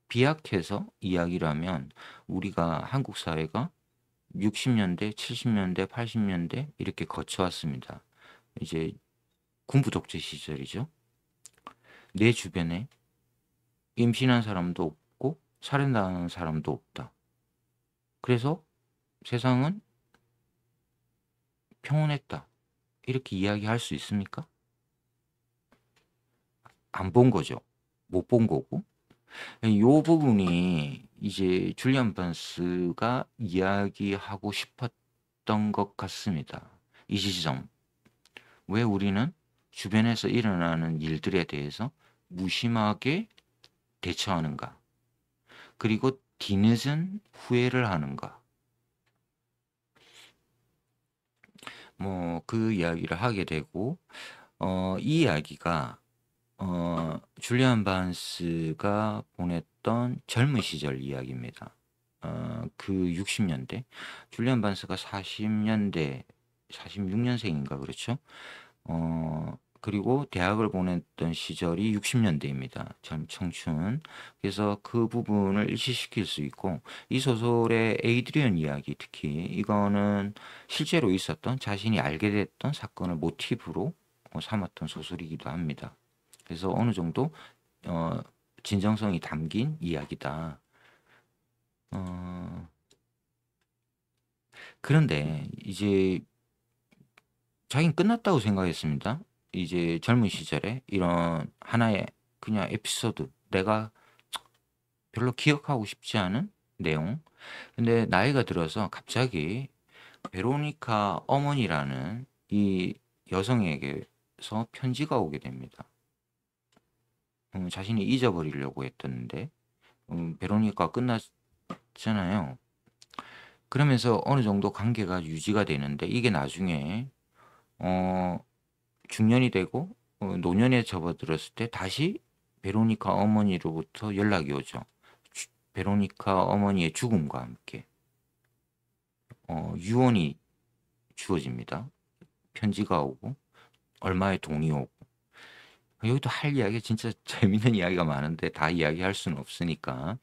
비약해서 이야기를 하면 우리가 한국 사회가 60년대, 70년대, 80년대 이렇게 거쳐왔습니다. 이제 군부 독재 시절이죠. 내 주변에 임신한 사람도 없고 살인당한 사람도 없다. 그래서 세상은 평온했다. 이렇게 이야기할 수 있습니까? 안 본 거죠. 못 본 거고. 이 부분이 이제 줄리안 반스가 이야기하고 싶었던 것 같습니다. 이 지점. 왜 우리는 주변에서 일어나는 일들에 대해서 무심하게 대처하는가? 그리고 뒤늦은 후회를 하는가? 그 이야기를 하게 되고, 이 이야기가 줄리안 반스가 보냈던 젊은 시절 이야기입니다. 그 60년대. 줄리안 반스가 46년생인가 그렇죠? 그리고 대학을 보냈던 시절이 60년대입니다. 청춘. 그래서 그 부분을 일치시킬 수 있고, 이 소설의 에이드리언 이야기, 특히 이거는 실제로 있었던 자신이 알게 됐던 사건을 모티브로 삼았던 소설이기도 합니다. 그래서 어느 정도 진정성이 담긴 이야기다. 그런데 이제 자기는 끝났다고 생각했습니다. 이제 젊은 시절에 이런 하나의 그냥 에피소드, 내가 별로 기억하고 싶지 않은 내용. 근데 나이가 들어서 갑자기 베로니카 어머니라는 이 여성에게서 편지가 오게 됩니다. 자신이 잊어버리려고 했던데 베로니카 끝났잖아요. 그러면서 어느 정도 관계가 유지가 되는데 이게 나중에 중년이 되고 노년에 접어들었을 때 다시 베로니카 어머니로부터 연락이 오죠. 베로니카 어머니의 죽음과 함께 유언이 주어집니다. 편지가 오고 얼마의 돈이 오고. 여기도 할 이야기 진짜 재밌는 이야기가 많은데 다 이야기할 수는 없으니까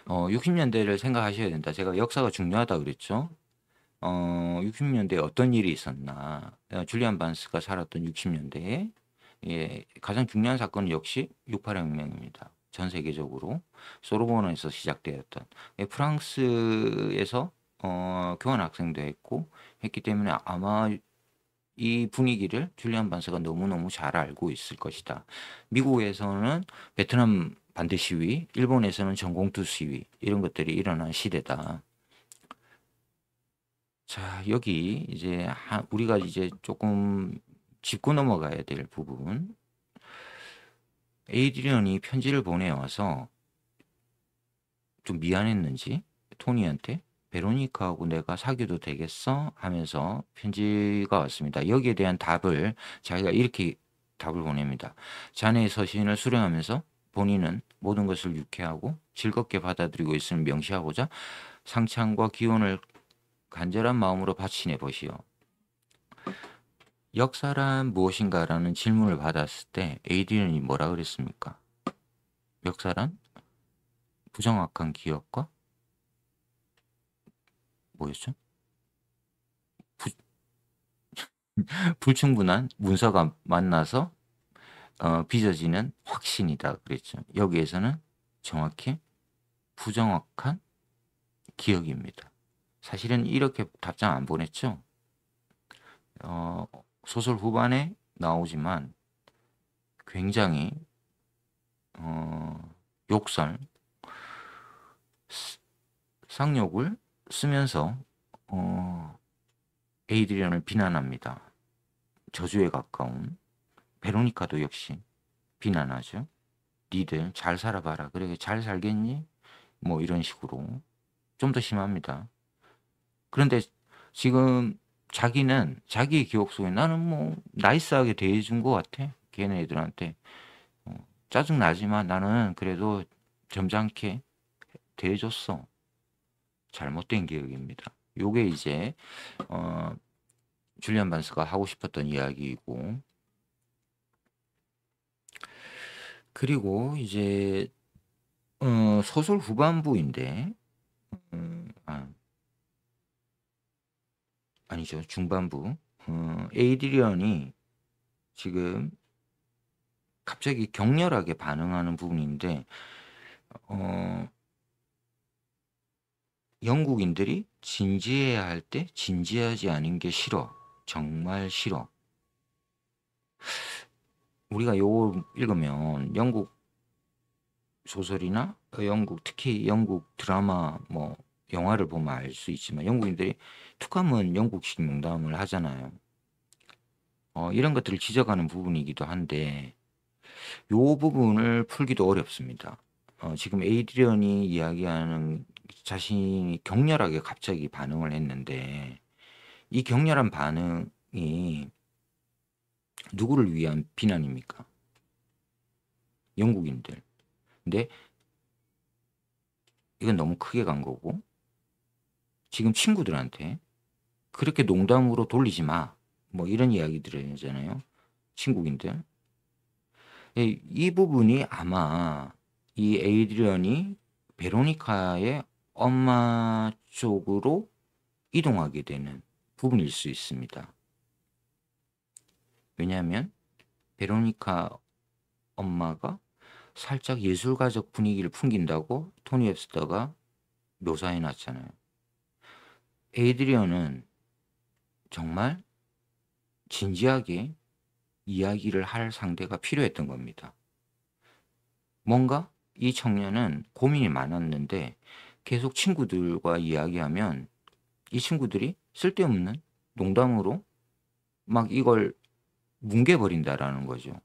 60년대를 생각하셔야 된다. 제가 역사가 중요하다 그랬죠. 60년대에 어떤 일이 있었나. 줄리안 반스가 살았던 60년대에 가장 중요한 사건은 역시 68혁명입니다. 전 세계적으로 소르본에서 시작되었던 프랑스에서 교환학생도 했기 때문에 아마 이 분위기를 줄리안 반스가 너무너무 잘 알고 있을 것이다. 미국에서는 베트남 반대 시위, 일본에서는 전공투 시위 이런 것들이 일어난 시대다. 자, 여기 이제 우리가 이제 조금 짚고 넘어가야 될 부분. 에이드리언이 편지를 보내와서 좀 미안했는지 토니한테 베로니카하고 내가 사귀어도 되겠어? 하면서 편지가 왔습니다. 여기에 대한 답을 자기가 이렇게 답을 보냅니다. 자네의 서신을 수령하면서 본인은 모든 것을 유쾌하고 즐겁게 받아들이고 있음을 명시하고자 상창과 기원을 간절한 마음으로 바치네 보시오. 역사란 무엇인가라는 질문을 받았을 때 에이드리언이 뭐라 그랬습니까? 역사란 부정확한 기억과 뭐였죠? 부, 불충분한 문서가 만나서 빚어지는 확신이다 그랬죠. 여기에서는 정확히 부정확한 기억입니다. 사실은 이렇게 답장 안 보냈죠. 소설 후반에 나오지만 굉장히 욕설, 쌍욕을 쓰면서 에이드리언을 비난합니다. 저주에 가까운 베로니카도 역시 비난하죠. 니들 잘 살아봐라. 그래 잘 살겠니? 뭐 이런 식으로 좀 더 심합니다. 그런데 지금 자기는 자기의 기억 속에 나는 뭐 나이스하게 대해준 것 같아. 걔네들한테 짜증나지만 나는 그래도 점잖게 대해줬어. 잘못된 기억입니다. 요게 이제 줄리안 반스가 하고 싶었던 이야기이고, 그리고 이제 소설 후반부인데 아니죠, 중반부. 에이드리언이 지금 갑자기 격렬하게 반응하는 부분인데 영국인들이 진지해야 할 때 진지하지 않은 게 싫어. 정말 싫어. 우리가 요거 읽으면 영국 소설이나 영국, 특히 영국 드라마 뭐 영화를 보면 알 수 있지만 영국인들이 툭하면 영국식 농담을 하잖아요. 이런 것들을 지적하는 부분이기도 한데 요 부분을 풀기도 어렵습니다. 지금 에이드리언이 이야기하는 자신이 격렬하게 갑자기 반응을 했는데 이 격렬한 반응이 누구를 위한 비난입니까? 영국인들. 근데 이건 너무 크게 간 거고 지금 친구들한테 그렇게 농담으로 돌리지 마. 뭐 이런 이야기들을 하잖아요. 친구인들. 이 부분이 아마 이 에이드리언이 베로니카의 엄마 쪽으로 이동하게 되는 부분일 수 있습니다. 왜냐하면 베로니카 엄마가 살짝 예술가적 분위기를 풍긴다고 토니 웹스터가 묘사해 놨잖아요. 에이드리언은 정말 진지하게 이야기를 할 상대가 필요했던 겁니다. 뭔가 이 청년은 고민이 많았는데 계속 친구들과 이야기하면 이 친구들이 쓸데없는 농담으로 막 이걸 뭉개버린다라는 거죠.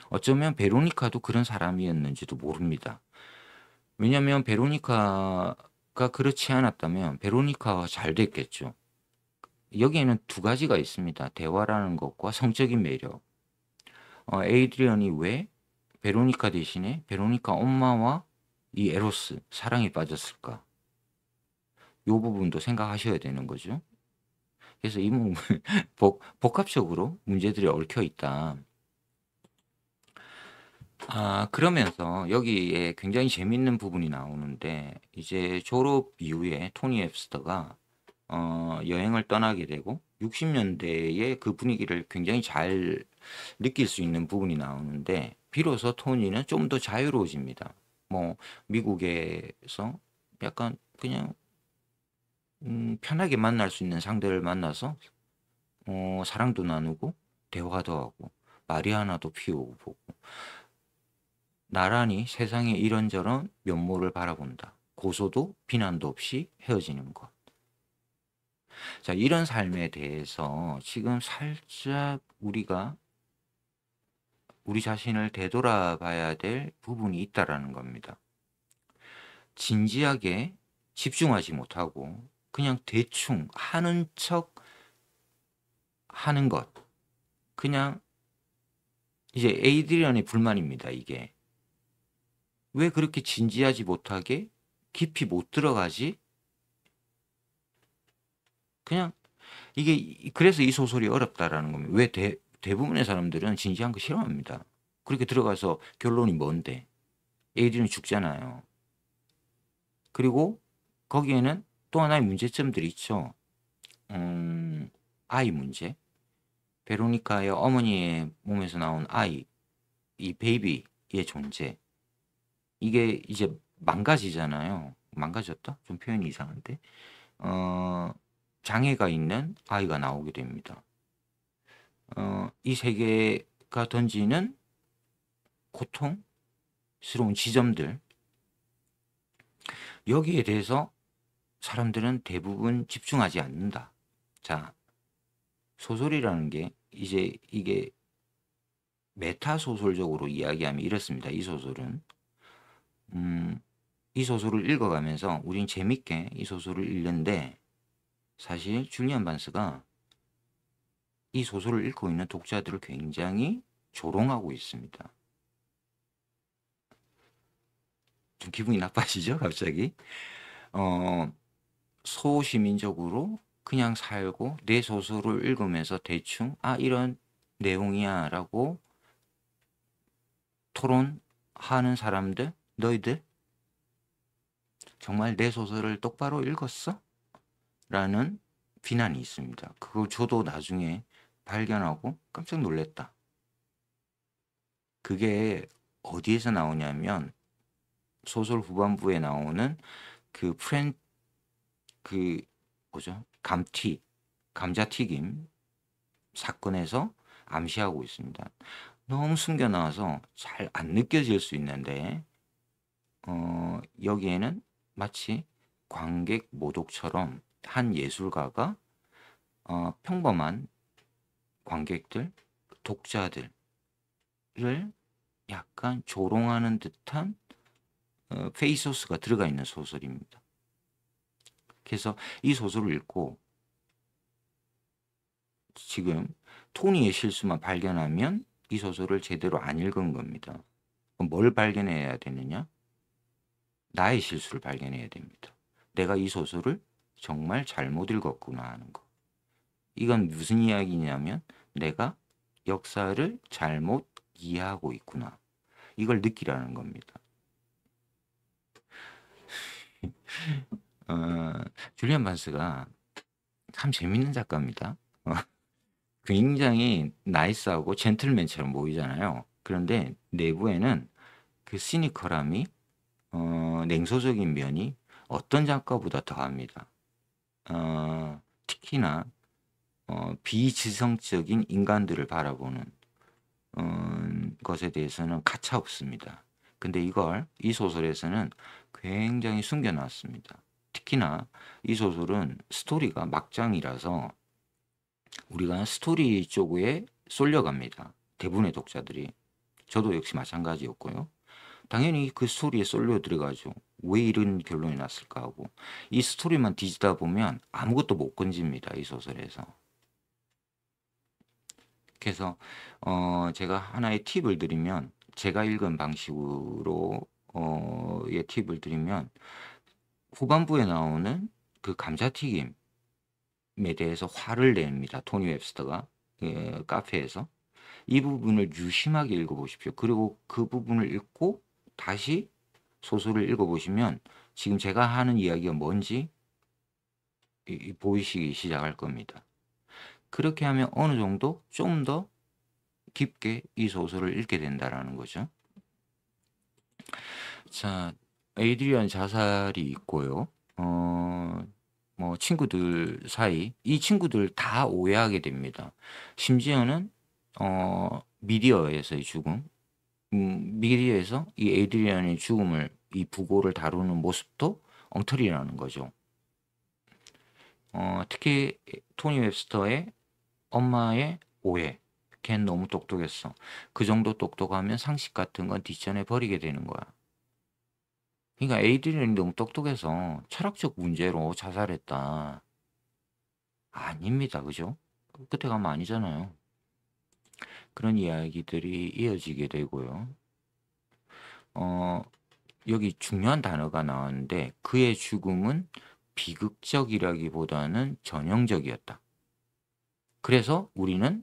어쩌면 베로니카도 그런 사람이었는지도 모릅니다. 왜냐하면 베로니카가 그렇지 않았다면 베로니카가 잘 됐겠죠. 여기에는 두 가지가 있습니다. 대화라는 것과 성적인 매력. 에이드리언이 왜 베로니카 대신에 베로니카 엄마와 이 에로스, 사랑에 빠졌을까? 이 부분도 생각하셔야 되는 거죠. 그래서 이 부분 복합적으로 문제들이 얽혀 있다. 그러면서 여기에 굉장히 재밌는 부분이 나오는데 이제 졸업 이후에 토니 앱스터가 여행을 떠나게 되고 60년대의 그 분위기를 굉장히 잘 느낄 수 있는 부분이 나오는데 비로소 토니는 좀 더 자유로워집니다. 뭐 미국에서 약간 그냥 편하게 만날 수 있는 상대를 만나서 사랑도 나누고 대화도 하고 마리아나도 피우고 보고 나란히 세상의 이런저런 면모를 바라본다. 고소도 비난도 없이 헤어지는 것. 자, 이런 삶에 대해서 지금 살짝 우리가 우리 자신을 되돌아봐야 될 부분이 있다라는 겁니다. 진지하게 집중하지 못하고 그냥 대충 하는 척 하는 것. 그냥 이제 에이드리언의 불만입니다, 이게. 왜 그렇게 진지하지 못하게 깊이 못 들어가지? 그냥 그래서 이 소설이 어렵다라는 겁니다. 왜 대부분의 사람들은 진지한 거 싫어합니다. 그렇게 들어가서 결론이 뭔데? 애들은 죽잖아요. 그리고 거기에는 또 하나의 문제점들이 있죠. 아이 문제. 베로니카의 어머니의 몸에서 나온 아이, 이 베이비의 존재. 이게 이제 망가지잖아요. 망가졌다? 좀 표현이 이상한데. 어, 장애가 있는 아이가 나오게 됩니다. 이 세계가 던지는 고통스러운 지점들, 여기에 대해서 사람들은 대부분 집중하지 않는다. 자, 소설이라는 게 이제 이게 메타 소설적으로 이야기하면 이렇습니다. 이 소설은 이 소설을 읽어가면서 우린 재밌게 이 소설을 읽는데, 사실 줄리안 반스가 이 소설을 읽고 있는 독자들을 굉장히 조롱하고 있습니다. 좀 기분이 나빠지죠, 갑자기? 소시민적으로 그냥 살고 내 소설을 읽으면서 대충 이런 내용이야 라고 토론하는 사람들, 너희들 정말 내 소설을 똑바로 읽었어? 라는 비난이 있습니다. 그거 저도 나중에 발견하고 깜짝 놀랐다. 그게 어디에서 나오냐면 소설 후반부에 나오는 그 뭐죠? 감자튀김 사건에서 암시하고 있습니다. 너무 숨겨놔서 잘 안 느껴질 수 있는데, 여기에는 마치 관객 모독처럼 한 예술가가 평범한 관객들, 독자들을 약간 조롱하는 듯한 페이소스가 들어가 있는 소설입니다. 그래서 이 소설을 읽고 지금 토니의 실수만 발견하면 이 소설을 제대로 안 읽은 겁니다. 그럼 뭘 발견해야 되느냐? 나의 실수를 발견해야 됩니다. 내가 이 소설을 정말 잘못 읽었구나 하는 거. 이건 무슨 이야기냐면 내가 역사를 잘못 이해하고 있구나. 이걸 느끼라는 겁니다. 줄리안 반스가 참 재밌는 작가입니다. 굉장히 나이스하고 젠틀맨처럼 보이잖아요. 그런데 내부에는 그 시니컬함이, 냉소적인 면이 어떤 작가보다 더합니다. 특히나 비지성적인 인간들을 바라보는 것에 대해서는 가차없습니다. 근데 이 소설에서는 굉장히 숨겨놨습니다. 특히나 이 소설은 스토리가 막장이라서 우리가 스토리 쪽에 쏠려갑니다. 대부분의 독자들이. 저도 역시 마찬가지였고요. 당연히 그 스토리에 쏠려 들어가죠. 왜 이런 결론이 났을까 하고. 이 스토리만 뒤지다 보면 아무것도 못 건집니다. 이 소설에서. 그래서 제가 하나의 팁을 드리면, 제가 읽은 방식으로 의 팁을 드리면, 후반부에 나오는 그 감자튀김에 대해서 화를 냅니다. 토니 웹스터가 카페에서. 이 부분을 유심하게 읽어보십시오. 그리고 그 부분을 읽고 다시 소설을 읽어보시면 지금 제가 하는 이야기가 뭔지 보이시기 시작할 겁니다. 그렇게 하면 어느 정도 좀 더 깊게 이 소설을 읽게 된다라는 거죠. 자, 에이드리언 자살이 있고요. 뭐 친구들 사이, 이 친구들 다 오해하게 됩니다. 심지어는 미디어에서의 죽음, 미디어에서 이 에이드리언의 죽음을, 이 부고를 다루는 모습도 엉터리라는 거죠. 특히 토니 웹스터의 엄마의 오해. 걘 너무 똑똑했어. 그 정도 똑똑하면 상식 같은 건 뒷전에 버리게 되는 거야. 그러니까 에이드리언이 너무 똑똑해서 철학적 문제로 자살했다. 아닙니다. 그죠? 끝에 가면 아니잖아요. 그런 이야기들이 이어지게 되고요. 여기 중요한 단어가 나왔는데 그의 죽음은 비극적이라기보다는 전형적이었다. 그래서 우리는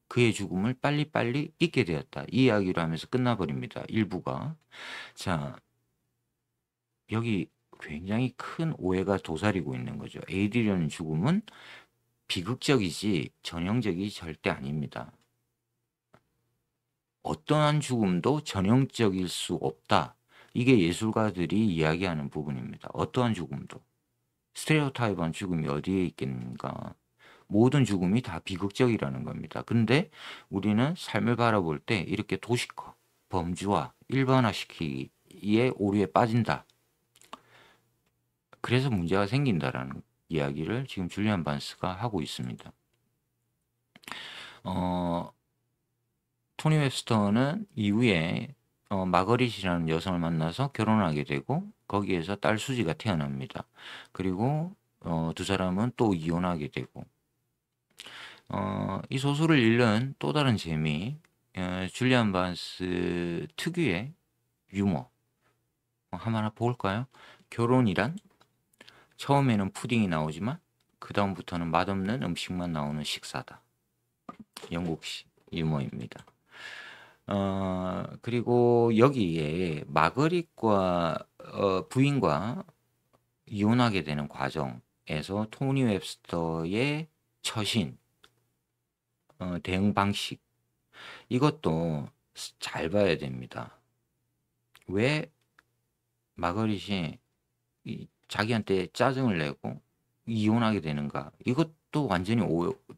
그의 죽음을 빨리빨리 잊게 되었다. 이 이야기를 하면서 끝나버립니다. 일부가. 자, 여기 굉장히 큰 오해가 도사리고 있는 거죠. 에이드리언 죽음은 비극적이지 전형적이 절대 아닙니다. 어떠한 죽음도 전형적일 수 없다. 이게 예술가들이 이야기하는 부분입니다. 어떠한 죽음도. 스테레오타입한 죽음이 어디에 있겠는가. 모든 죽음이 다 비극적이라는 겁니다. 근데 우리는 삶을 바라볼 때 이렇게 도식화, 범주화, 일반화시키기에 오류에 빠진다. 그래서 문제가 생긴다라는 이야기를 지금 줄리안 반스가 하고 있습니다. 토니 웹스터는 이후에 마거릿이라는 여성을 만나서 결혼하게 되고 거기에서 딸 수지가 태어납니다. 그리고 두 사람은 또 이혼하게 되고 이 소설을 읽는 또 다른 재미, 줄리안 반스 특유의 유머 하나 볼까요? 결혼이란 처음에는 푸딩이 나오지만 그 다음부터는 맛없는 음식만 나오는 식사다. 영국식 유머입니다. 그리고 여기에 마거릿과 부인과 이혼하게 되는 과정에서 토니 웹스터의 처신, 대응 방식, 이것도 잘 봐야 됩니다. 왜 마거릿이 자기한테 짜증을 내고 이혼하게 되는가? 이것도 완전히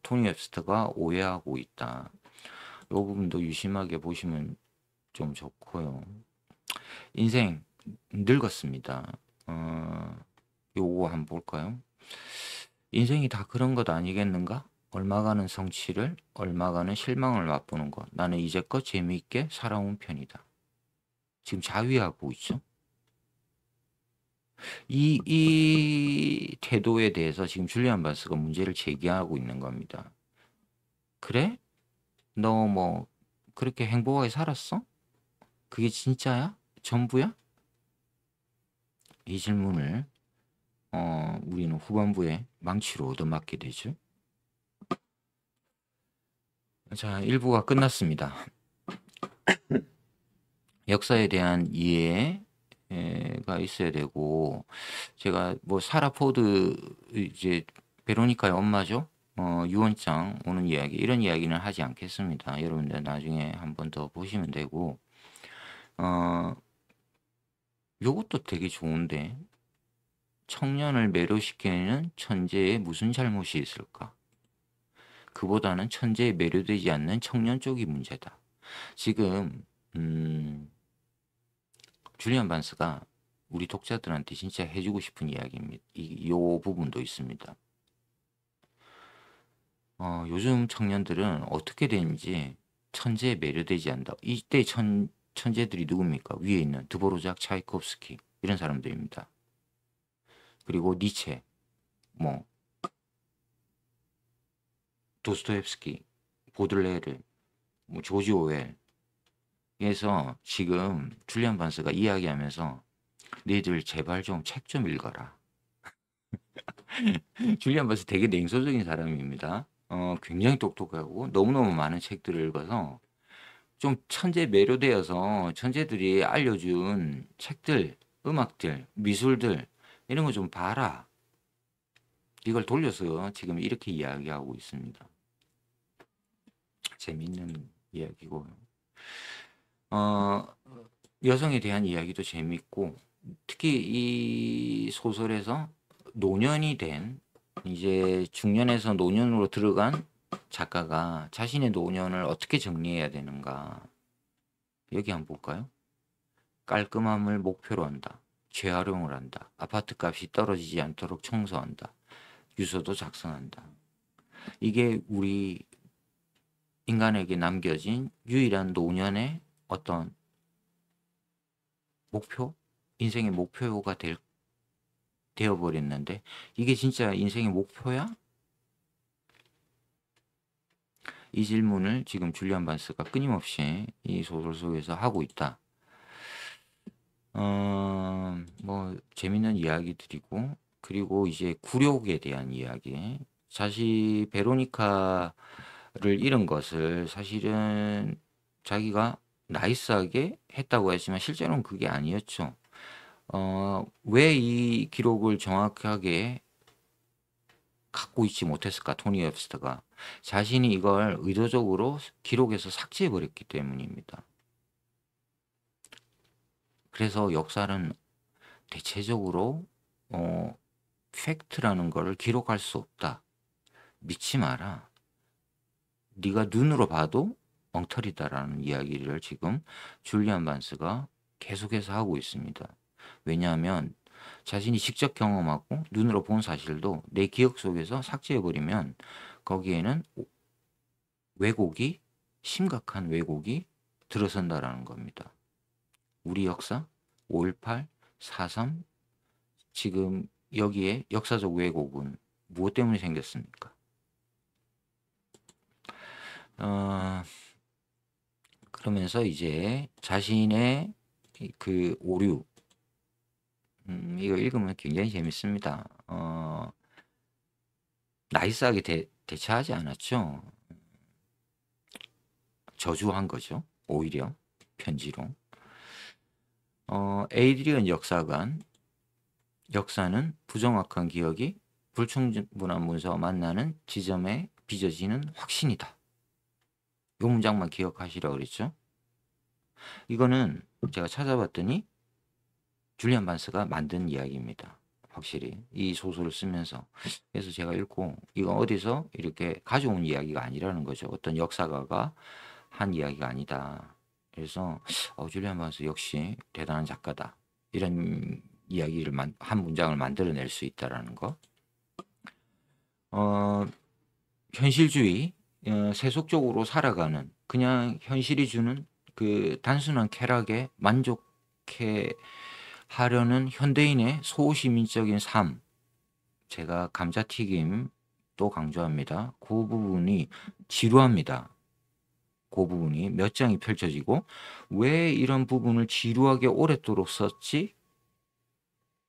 토니 웹스터가 오해하고 있다. 이 부분도 유심하게 보시면 좀 좋고요. 인생 늙었습니다. 요거 한번 볼까요? 인생이 다 그런 것 아니겠는가? 얼마가는 성취를, 얼마가는 실망을 맛보는 것. 나는 이제껏 재미있게 살아온 편이다. 지금 자위하고 있죠. 이 태도에 대해서 지금 줄리안 반스가 문제를 제기하고 있는 겁니다. 그래? 너 뭐 그렇게 행복하게 살았어? 그게 진짜야? 전부야? 이 질문을 우리는 후반부에 망치로 얻어맞게 되죠. 자, 1부가 끝났습니다. 역사에 대한 이해가 있어야 되고, 제가 뭐 사라 포드, 이제 베로니카의 엄마죠. 유언장 오는 이야기, 이런 이야기는 하지 않겠습니다. 여러분들 나중에 한 번 더 보시면 되고, 요것도 되게 좋은데, 청년을 매료시키는 천재에 무슨 잘못이 있을까? 그보다는 천재에 매료되지 않는 청년 쪽이 문제다. 지금 줄리안 반스가 우리 독자들한테 진짜 해주고 싶은 이야기입니다. 요 부분도 있습니다. 요즘 청년들은 어떻게 되는지 천재에 매료되지 않는다. 이때 천재들이 누굽니까? 위에 있는 드보로작, 차이콥스키 이런 사람들입니다. 그리고 니체, 뭐 도스토옙스키, 보들레르, 뭐 조지 오웰. 그래서 지금 줄리안 반스가 이야기하면서 너희들 제발 좀 책 좀 읽어라. 줄리안 반스 되게 냉소적인 사람입니다. 굉장히 똑똑하고 너무너무 많은 책들을 읽어서 좀 천재 매료되어서 천재들이 알려준 책들, 음악들, 미술들 이런 거 좀 봐라. 이걸 돌려서 지금 이렇게 이야기하고 있습니다. 재밌는 이야기고요. 여성에 대한 이야기도 재밌고, 특히 이 소설에서 노년이 된, 이제 중년에서 노년으로 들어간 작가가 자신의 노년을 어떻게 정리해야 되는가. 여기 한번 볼까요? 깔끔함을 목표로 한다. 재활용을 한다. 아파트 값이 떨어지지 않도록 청소한다. 유서도 작성한다. 이게 우리 인간에게 남겨진 유일한 노년의 어떤 목표? 인생의 목표가 되어버렸는데 이게 진짜 인생의 목표야? 이 질문을 지금 줄리안 반스가 끊임없이 이 소설 속에서 하고 있다. 뭐 재밌는 이야기들이고, 그리고 이제 굴욕에 대한 이야기. 자시 베로니카를 잃은 것을 사실은 자기가 나이스하게 했다고 했지만 실제로는 그게 아니었죠. 왜 이 기록을 정확하게 갖고 있지 못했을까? 토니 웹스터가 자신이 이걸 의도적으로 기록에서 삭제해 버렸기 때문입니다. 그래서 역사는 대체적으로 팩트라는 거를 기록할 수 없다. 믿지 마라. 네가 눈으로 봐도 엉터리다라는 이야기를 지금 줄리안 반스가 계속해서 하고 있습니다. 왜냐하면 자신이 직접 경험하고 눈으로 본 사실도 내 기억 속에서 삭제해버리면 거기에는 왜곡이, 심각한 왜곡이 들어선다라는 겁니다. 우리 역사, 5.18, 4.3, 지금 여기에 역사적 왜곡은 무엇 때문에 생겼습니까? 그러면서 이제 자신의 그 오류, 이거 읽으면 굉장히 재밌습니다. 나이스하게 대처하지 않았죠. 저주한 거죠. 오히려 편지로. 에이드리언 역사관, 역사는 부정확한 기억이 불충분한 문서와 만나는 지점에 빚어지는 확신이다. 이 문장만 기억하시라고 그랬죠. 이거는 제가 찾아봤더니 줄리안 반스가 만든 이야기입니다. 확실히 이 소설을 쓰면서. 그래서 제가 읽고 이거 어디서 이렇게 가져온 이야기가 아니라는 거죠. 어떤 역사가가 한 이야기가 아니다. 그래서 줄리안 반스 역시 대단한 작가다. 이런 이야기를 한 문장을 만들어낼 수 있다라는 거. 현실주의, 세속적으로 살아가는 그냥 현실이 주는 그 단순한 쾌락에 만족해 하려는 현대인의 소시민적인 삶, 제가 감자튀김 또 강조합니다. 그 부분이 지루합니다. 그 부분이 몇 장이 펼쳐지고 왜 이런 부분을 지루하게 오랫도록 썼지?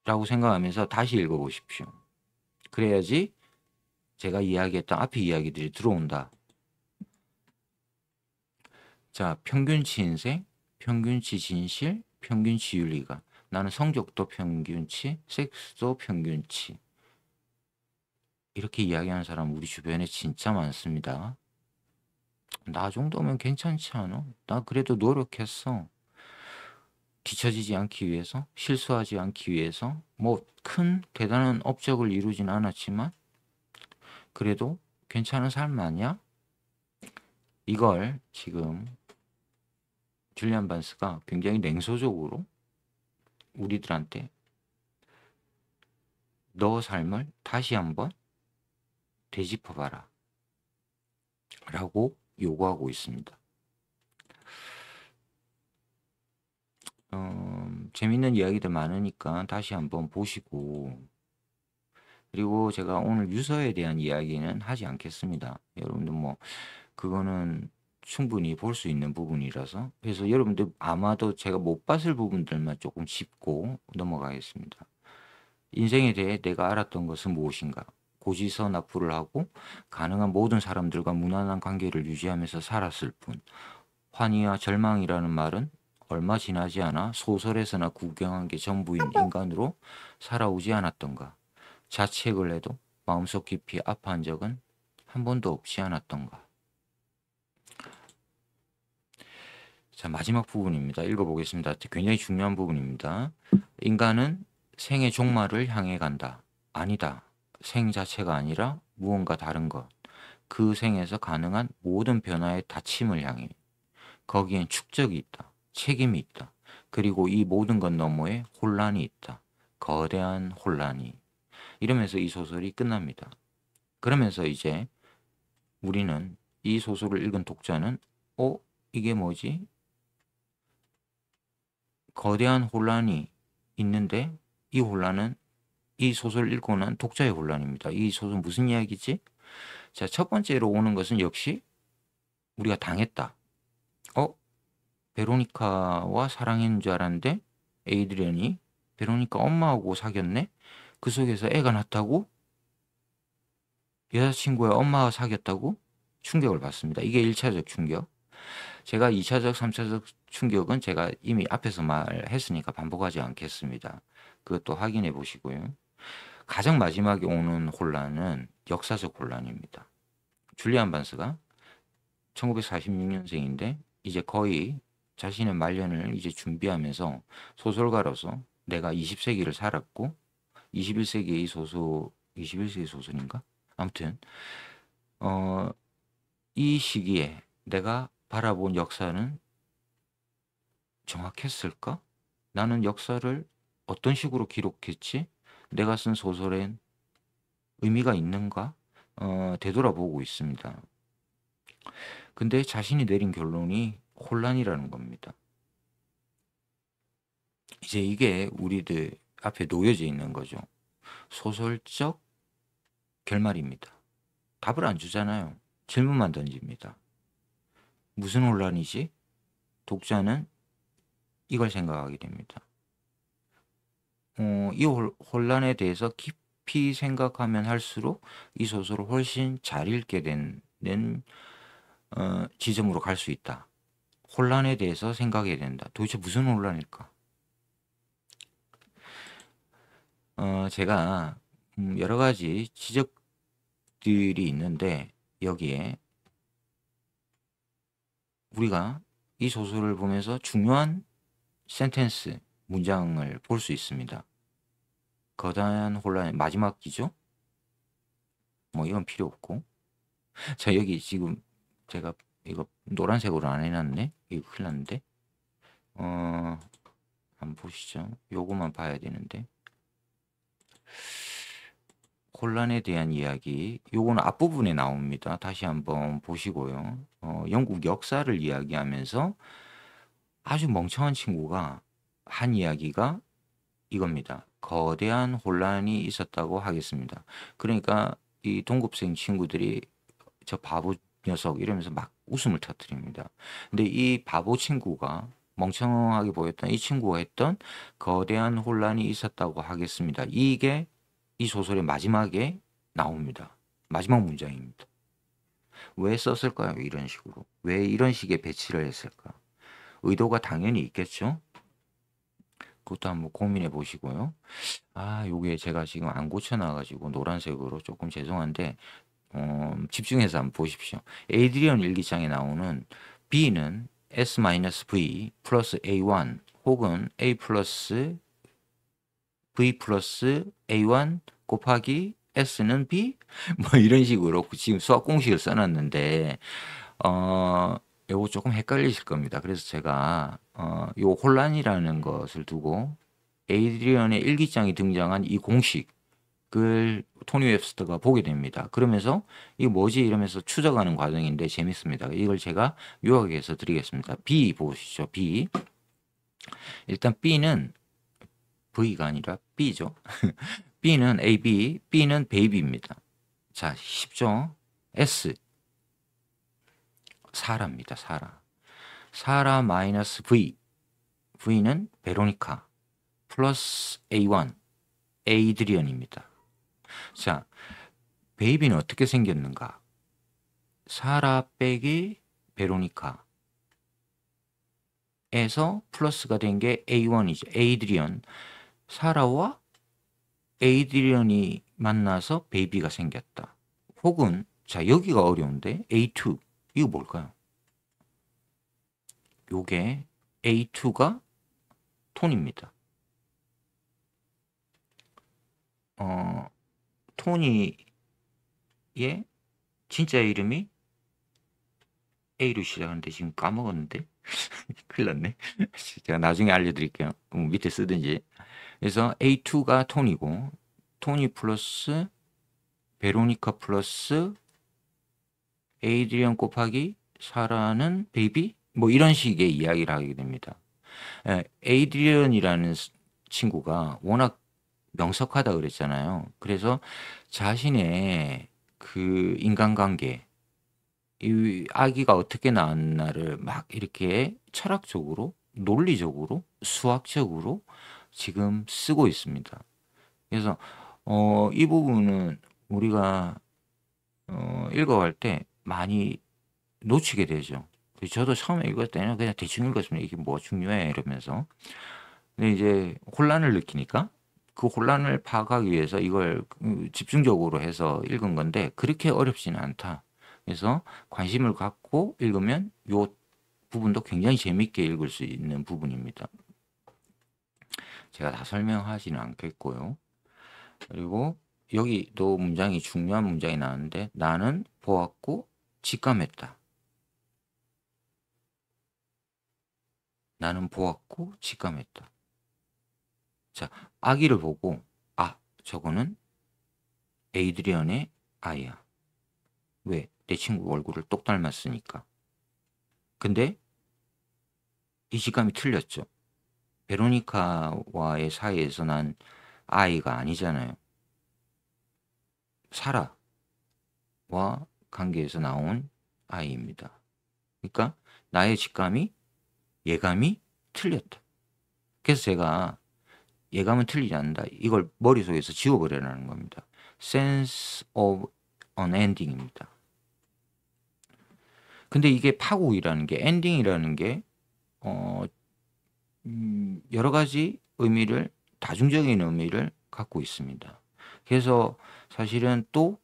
라고 생각하면서 다시 읽어보십시오. 그래야지 제가 이야기했던 앞에 이야기들이 들어온다. 자, 평균치 인생, 평균치 진실, 평균치 윤리가. 나는 성적도 평균치, 섹스도 평균치. 이렇게 이야기하는 사람 우리 주변에 진짜 많습니다. 나 정도면 괜찮지 않아? 나 그래도 노력했어. 뒤처지지 않기 위해서, 실수하지 않기 위해서, 뭐 큰 대단한 업적을 이루진 않았지만 그래도 괜찮은 삶 아니야? 이걸 지금 줄리안 반스가 굉장히 냉소적으로 우리들한테 너 삶을 다시 한번 되짚어봐라 라고 요구하고 있습니다. 재밌는 이야기들 많으니까 다시 한번 보시고, 그리고 제가 오늘 유서에 대한 이야기는 하지 않겠습니다. 여러분들 뭐 그거는 충분히 볼 수 있는 부분이라서, 그래서 여러분들 아마도 제가 못 봤을 부분들만 조금 짚고 넘어가겠습니다. 인생에 대해 내가 알았던 것은 무엇인가? 고지서 납부를 하고 가능한 모든 사람들과 무난한 관계를 유지하면서 살았을 뿐. 환희와 절망이라는 말은 얼마 지나지 않아 소설에서나 구경한 게 전부인 인간으로 살아오지 않았던가. 자책을 해도 마음속 깊이 아파한 적은 한 번도 없지 않았던가. 자, 마지막 부분입니다. 읽어보겠습니다. 굉장히 중요한 부분입니다. 인간은 생의 종말을 향해 간다. 아니다. 생 자체가 아니라 무언가 다른 것. 그 생에서 가능한 모든 변화의 닫힘을 향해. 거기엔 축적이 있다. 책임이 있다. 그리고 이 모든 것 너머에 혼란이 있다. 거대한 혼란이. 이러면서 이 소설이 끝납니다. 그러면서 이제 우리는 이 소설을 읽은 독자는 이게 뭐지? 거대한 혼란이 있는데 이 혼란은 이 소설을 읽고 난 독자의 혼란입니다. 이 소설 무슨 이야기지? 자, 첫 번째로 오는 것은 역시 우리가 당했다. 베로니카와 사랑했는 줄 알았는데 에이드리언이 베로니카 엄마하고 사귀었네? 그 속에서 애가 낳았다고? 여자친구의 엄마와 사귀었다고 충격을 받습니다. 이게 1차적 충격. 제가 2차적, 3차적 충격은 제가 이미 앞에서 말했으니까 반복하지 않겠습니다. 그것도 확인해 보시고요. 가장 마지막에 오는 혼란은 역사적 혼란입니다. 줄리안 반스가 1946년생인데 이제 거의 자신의 말년을 이제 준비하면서 소설가로서 내가 20세기를 살았고 21세기의 소설, 21세기 소설인가? 아무튼 이 시기에 내가 바라본 역사는 정확했을까? 나는 역사를 어떤 식으로 기록했지? 내가 쓴 소설엔 의미가 있는가? 되돌아보고 있습니다. 근데 자신이 내린 결론이 혼란이라는 겁니다. 이제 이게 우리들 앞에 놓여져 있는 거죠. 소설적 결말입니다. 답을 안 주잖아요. 질문만 던집니다. 무슨 혼란이지? 독자는 이걸 생각하게 됩니다. 이 혼란에 대해서 깊이 생각하면 할수록 이 소설을 훨씬 잘 읽게 되는 지점으로 갈 수 있다. 혼란에 대해서 생각해야 된다. 도대체 무슨 혼란일까? 제가 여러 가지 지적들이 있는데 여기에 우리가 이 소설을 보면서 중요한 센텐스, 문장을 볼 수 있습니다. 거대한 혼란의 마지막 기죠? 뭐 이건 필요 없고. 자, 여기 지금 제가 이거 노란색으로 안 해놨네? 이거 큰일 났는데. 한번 보시죠. 요거만 봐야 되는데. 혼란에 대한 이야기. 요거는 앞부분에 나옵니다. 다시 한번 보시고요. 영국 역사를 이야기하면서 아주 멍청한 친구가 한 이야기가 이겁니다. 거대한 혼란이 있었다고 하겠습니다. 그러니까 이 동급생 친구들이 저 바보 녀석 이러면서 막 웃음을 터뜨립니다. 근데 이 바보 친구가 멍청하게 보였던 이 친구가 했던 거대한 혼란이 있었다고 하겠습니다. 이게 이 소설의 마지막에 나옵니다. 마지막 문장입니다. 왜 썼을까요? 이런 식으로. 왜 이런 식의 배치를 했을까? 의도가 당연히 있겠죠? 그것도 한번 고민해 보시고요. 요게 제가 지금 안 고쳐놔가지고 노란색으로 조금 죄송한데, 집중해서 한번 보십시오. 에이드리언 일기장에 나오는 B는 S-V 플러스 A1 혹은 A 플러스 V 플러스 A1 곱하기 S는 B? 뭐 이런 식으로 지금 수학 공식을 써놨는데, 요거 조금 헷갈리실 겁니다. 그래서 제가 요 혼란이라는 것을 두고 에이드리언의 일기장이 등장한 이 공식을 토니 웹스터가 보게 됩니다. 그러면서 이게 뭐지 이러면서 추적하는 과정인데 재밌습니다. 이걸 제가 요약해서 드리겠습니다. B 보시죠. B. 일단 B는 V가 아니라 B죠. B는 AB, B는 베이비입니다. 자, 쉽죠? S. 사라입니다. 사라. 사라 마이너스 V. V는 베로니카. 플러스 A1. 에이드리언입니다. 자, 베이비는 어떻게 생겼는가? 사라 빼기 베로니카에서 플러스가 된 게 A1이죠. 에이드리언. 사라와 에이드리언이 만나서 베이비가 생겼다. 혹은 자, 여기가 어려운데 A2. 이거 뭘까요? 요게 A2가 톤입니다. 토니의 진짜 이름이 A로 시작하는데 지금 까먹었는데 큰일 났네. 제가 나중에 알려드릴게요. 밑에 쓰든지. 그래서 A2가 톤이고 토니 플러스 베로니카 플러스 에이드리언 곱하기 사라는 베이비? 뭐 이런 식의 이야기를 하게 됩니다. 에이드리언이라는 친구가 워낙 명석하다 그랬잖아요. 그래서 자신의 그 인간관계, 이 아기가 어떻게 낳았나를 막 이렇게 철학적으로, 논리적으로, 수학적으로 지금 쓰고 있습니다. 그래서 이 부분은 우리가 읽어갈 때 많이 놓치게 되죠. 저도 처음에 읽을 때는 그냥 대충 읽었습니다. 이게 뭐 중요해 이러면서. 근데 이제 혼란을 느끼니까 그 혼란을 파악하기 위해서 이걸 집중적으로 해서 읽은 건데 그렇게 어렵지는 않다. 그래서 관심을 갖고 읽으면 요 부분도 굉장히 재밌게 읽을 수 있는 부분입니다. 제가 다 설명하지는 않겠고요. 그리고 여기도 문장이 중요한 문장이 나왔는데 나는 보았고 직감했다. 나는 보았고 직감했다. 자, 아기를 보고 아, 저거는 에이드리언의 아이야. 왜? 내 친구 얼굴을 똑 닮았으니까. 근데 이 직감이 틀렸죠. 베로니카와의 사이에서 난 아이가 아니잖아요. 사라와 관계에서 나온 아이입니다. 그러니까 나의 직감이 예감이 틀렸다. 그래서 제가 예감은 틀리지 않는다. 이걸 머릿속에서 지워버리라는 겁니다. sense of an ending입니다. 근데 이게 파국이라는 게 엔딩이라는 게 여러 가지 의미를 다중적인 의미를 갖고 있습니다. 그래서 사실은 또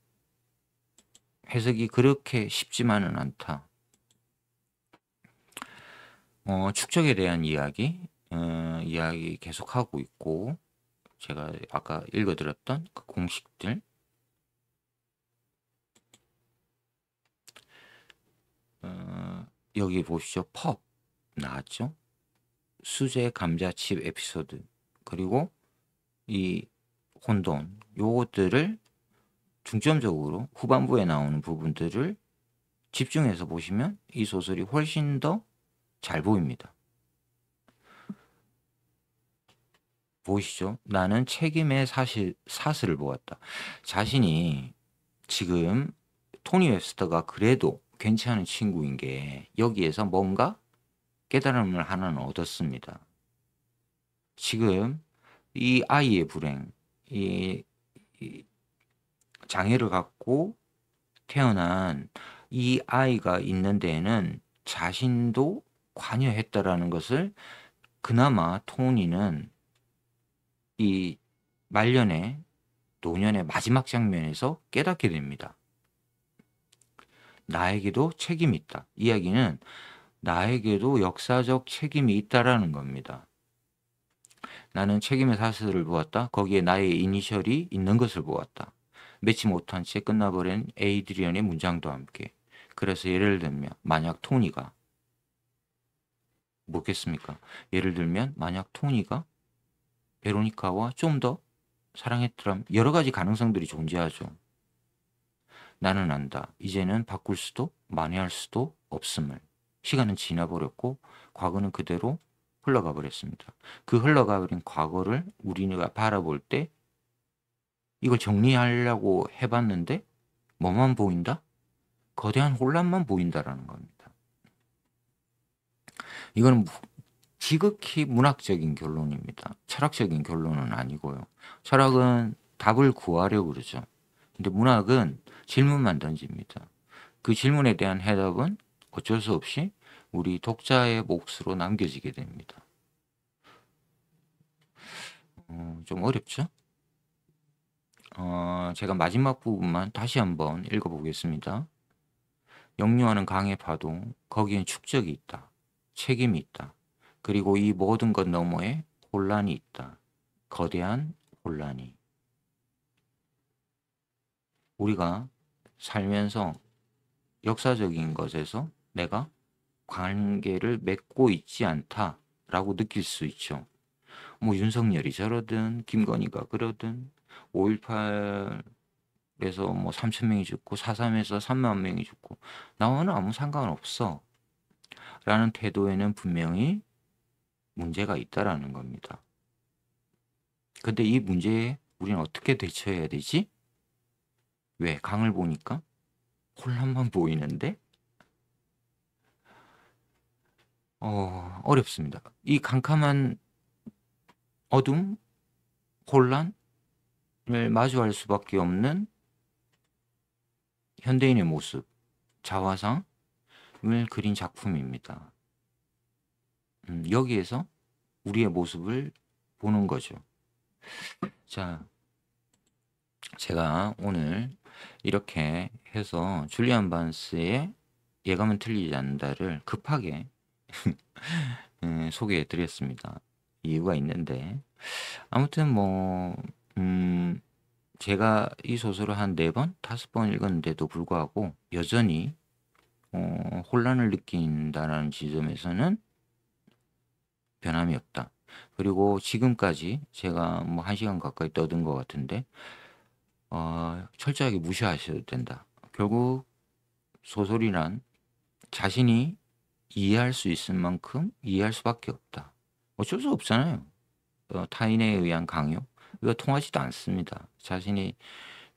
해석이 그렇게 쉽지만은 않다. 축적에 대한 이야기 계속하고 있고 제가 아까 읽어드렸던 그 공식들 여기 보시죠. 펍 나왔죠. 수제 감자칩 에피소드 그리고 이 혼돈 요것들을 중점적으로 후반부에 나오는 부분들을 집중해서 보시면 이 소설이 훨씬 더 잘 보입니다. 보이시죠? 나는 책임의 사슬을 보았다. 자신이 지금 토니 웹스터가 그래도 괜찮은 친구인 게 여기에서 뭔가 깨달음을 하나는 얻었습니다. 지금 이 아이의 불행, 이 장애를 갖고 태어난 이 아이가 있는 데에는 자신도 관여했다라는 것을 그나마 토니는 이 말년의 노년의 마지막 장면에서 깨닫게 됩니다. 나에게도 책임이 있다. 이야기는 나에게도 역사적 책임이 있다라는 겁니다. 나는 책임의 사슬을 보았다. 거기에 나의 이니셜이 있는 것을 보았다. 맺지 못한 채 끝나버린 에이드리언의 문장도 함께. 그래서 예를 들면 만약 토니가 뭐겠습니까? 예를 들면 만약 토니가 베로니카와 좀 더 사랑했더라면 여러 가지 가능성들이 존재하죠. 나는 안다. 이제는 바꿀 수도 만회할 수도 없음을. 시간은 지나버렸고 과거는 그대로 흘러가 버렸습니다. 그 흘러가 버린 과거를 우리가 바라볼 때 이걸 정리하려고 해봤는데 뭐만 보인다? 거대한 혼란만 보인다라는 겁니다. 이건 지극히 문학적인 결론입니다. 철학적인 결론은 아니고요. 철학은 답을 구하려고 그러죠. 근데 문학은 질문만 던집니다. 그 질문에 대한 해답은 어쩔 수 없이 우리 독자의 몫으로 남겨지게 됩니다. 좀 어렵죠? 제가 마지막 부분만 다시 한번 읽어보겠습니다. 역류하는 강의 파도, 거기엔 축적이 있다. 책임이 있다. 그리고 이 모든 것 너머에 혼란이 있다. 거대한 혼란이. 우리가 살면서 역사적인 것에서 내가 관계를 맺고 있지 않다라고 느낄 수 있죠. 뭐 윤석열이 저러든 김건희가 그러든 5.18에서 뭐 3,000명이 죽고 4.3에서 3만 명이 죽고 나와는 아무 상관없어 라는 태도에는 분명히 문제가 있다라는 겁니다. 근데 이 문제에 우리는 어떻게 대처해야 되지? 왜? 강을 보니까 혼란만 보이는데 어렵습니다. 이 캄캄한 어둠, 혼란을 마주할 수밖에 없는 현대인의 모습, 자화상을 그린 작품입니다. 여기에서 우리의 모습을 보는 거죠. 자, 제가 오늘 이렇게 해서 줄리안 반스의 예감은 틀리지 않는다를 급하게 소개해 드렸습니다. 이유가 있는데, 아무튼 뭐 제가 이 소설을 한 4번, 5번 읽었는데도 불구하고 여전히 혼란을 느낀다는 지점에서는 변함이 없다. 그리고 지금까지 제가 뭐 1시간 가까이 떠든 것 같은데 철저하게 무시하셔도 된다. 결국 소설이란 자신이 이해할 수 있을 만큼 이해할 수밖에 없다. 어쩔 수 없잖아요. 타인에 의한 강요 이거 통하지도 않습니다. 자신이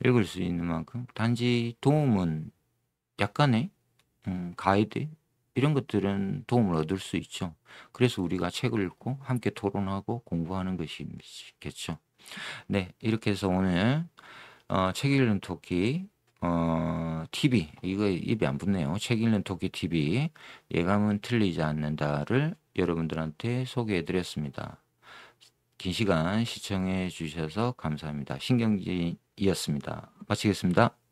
읽을 수 있는 만큼 단지 도움은 약간의 가이드 이런 것들은 도움을 얻을 수 있죠. 그래서 우리가 책을 읽고 함께 토론하고 공부하는 것이겠죠. 네, 이렇게 해서 오늘 책 읽는 토끼 TV 이거 입에 안 붙네요. 책 읽는 토끼 TV 예감은 틀리지 않는다를 여러분들한테 소개해 드렸습니다. 긴 시간 시청해 주셔서 감사합니다. 신경진이었습니다. 마치겠습니다.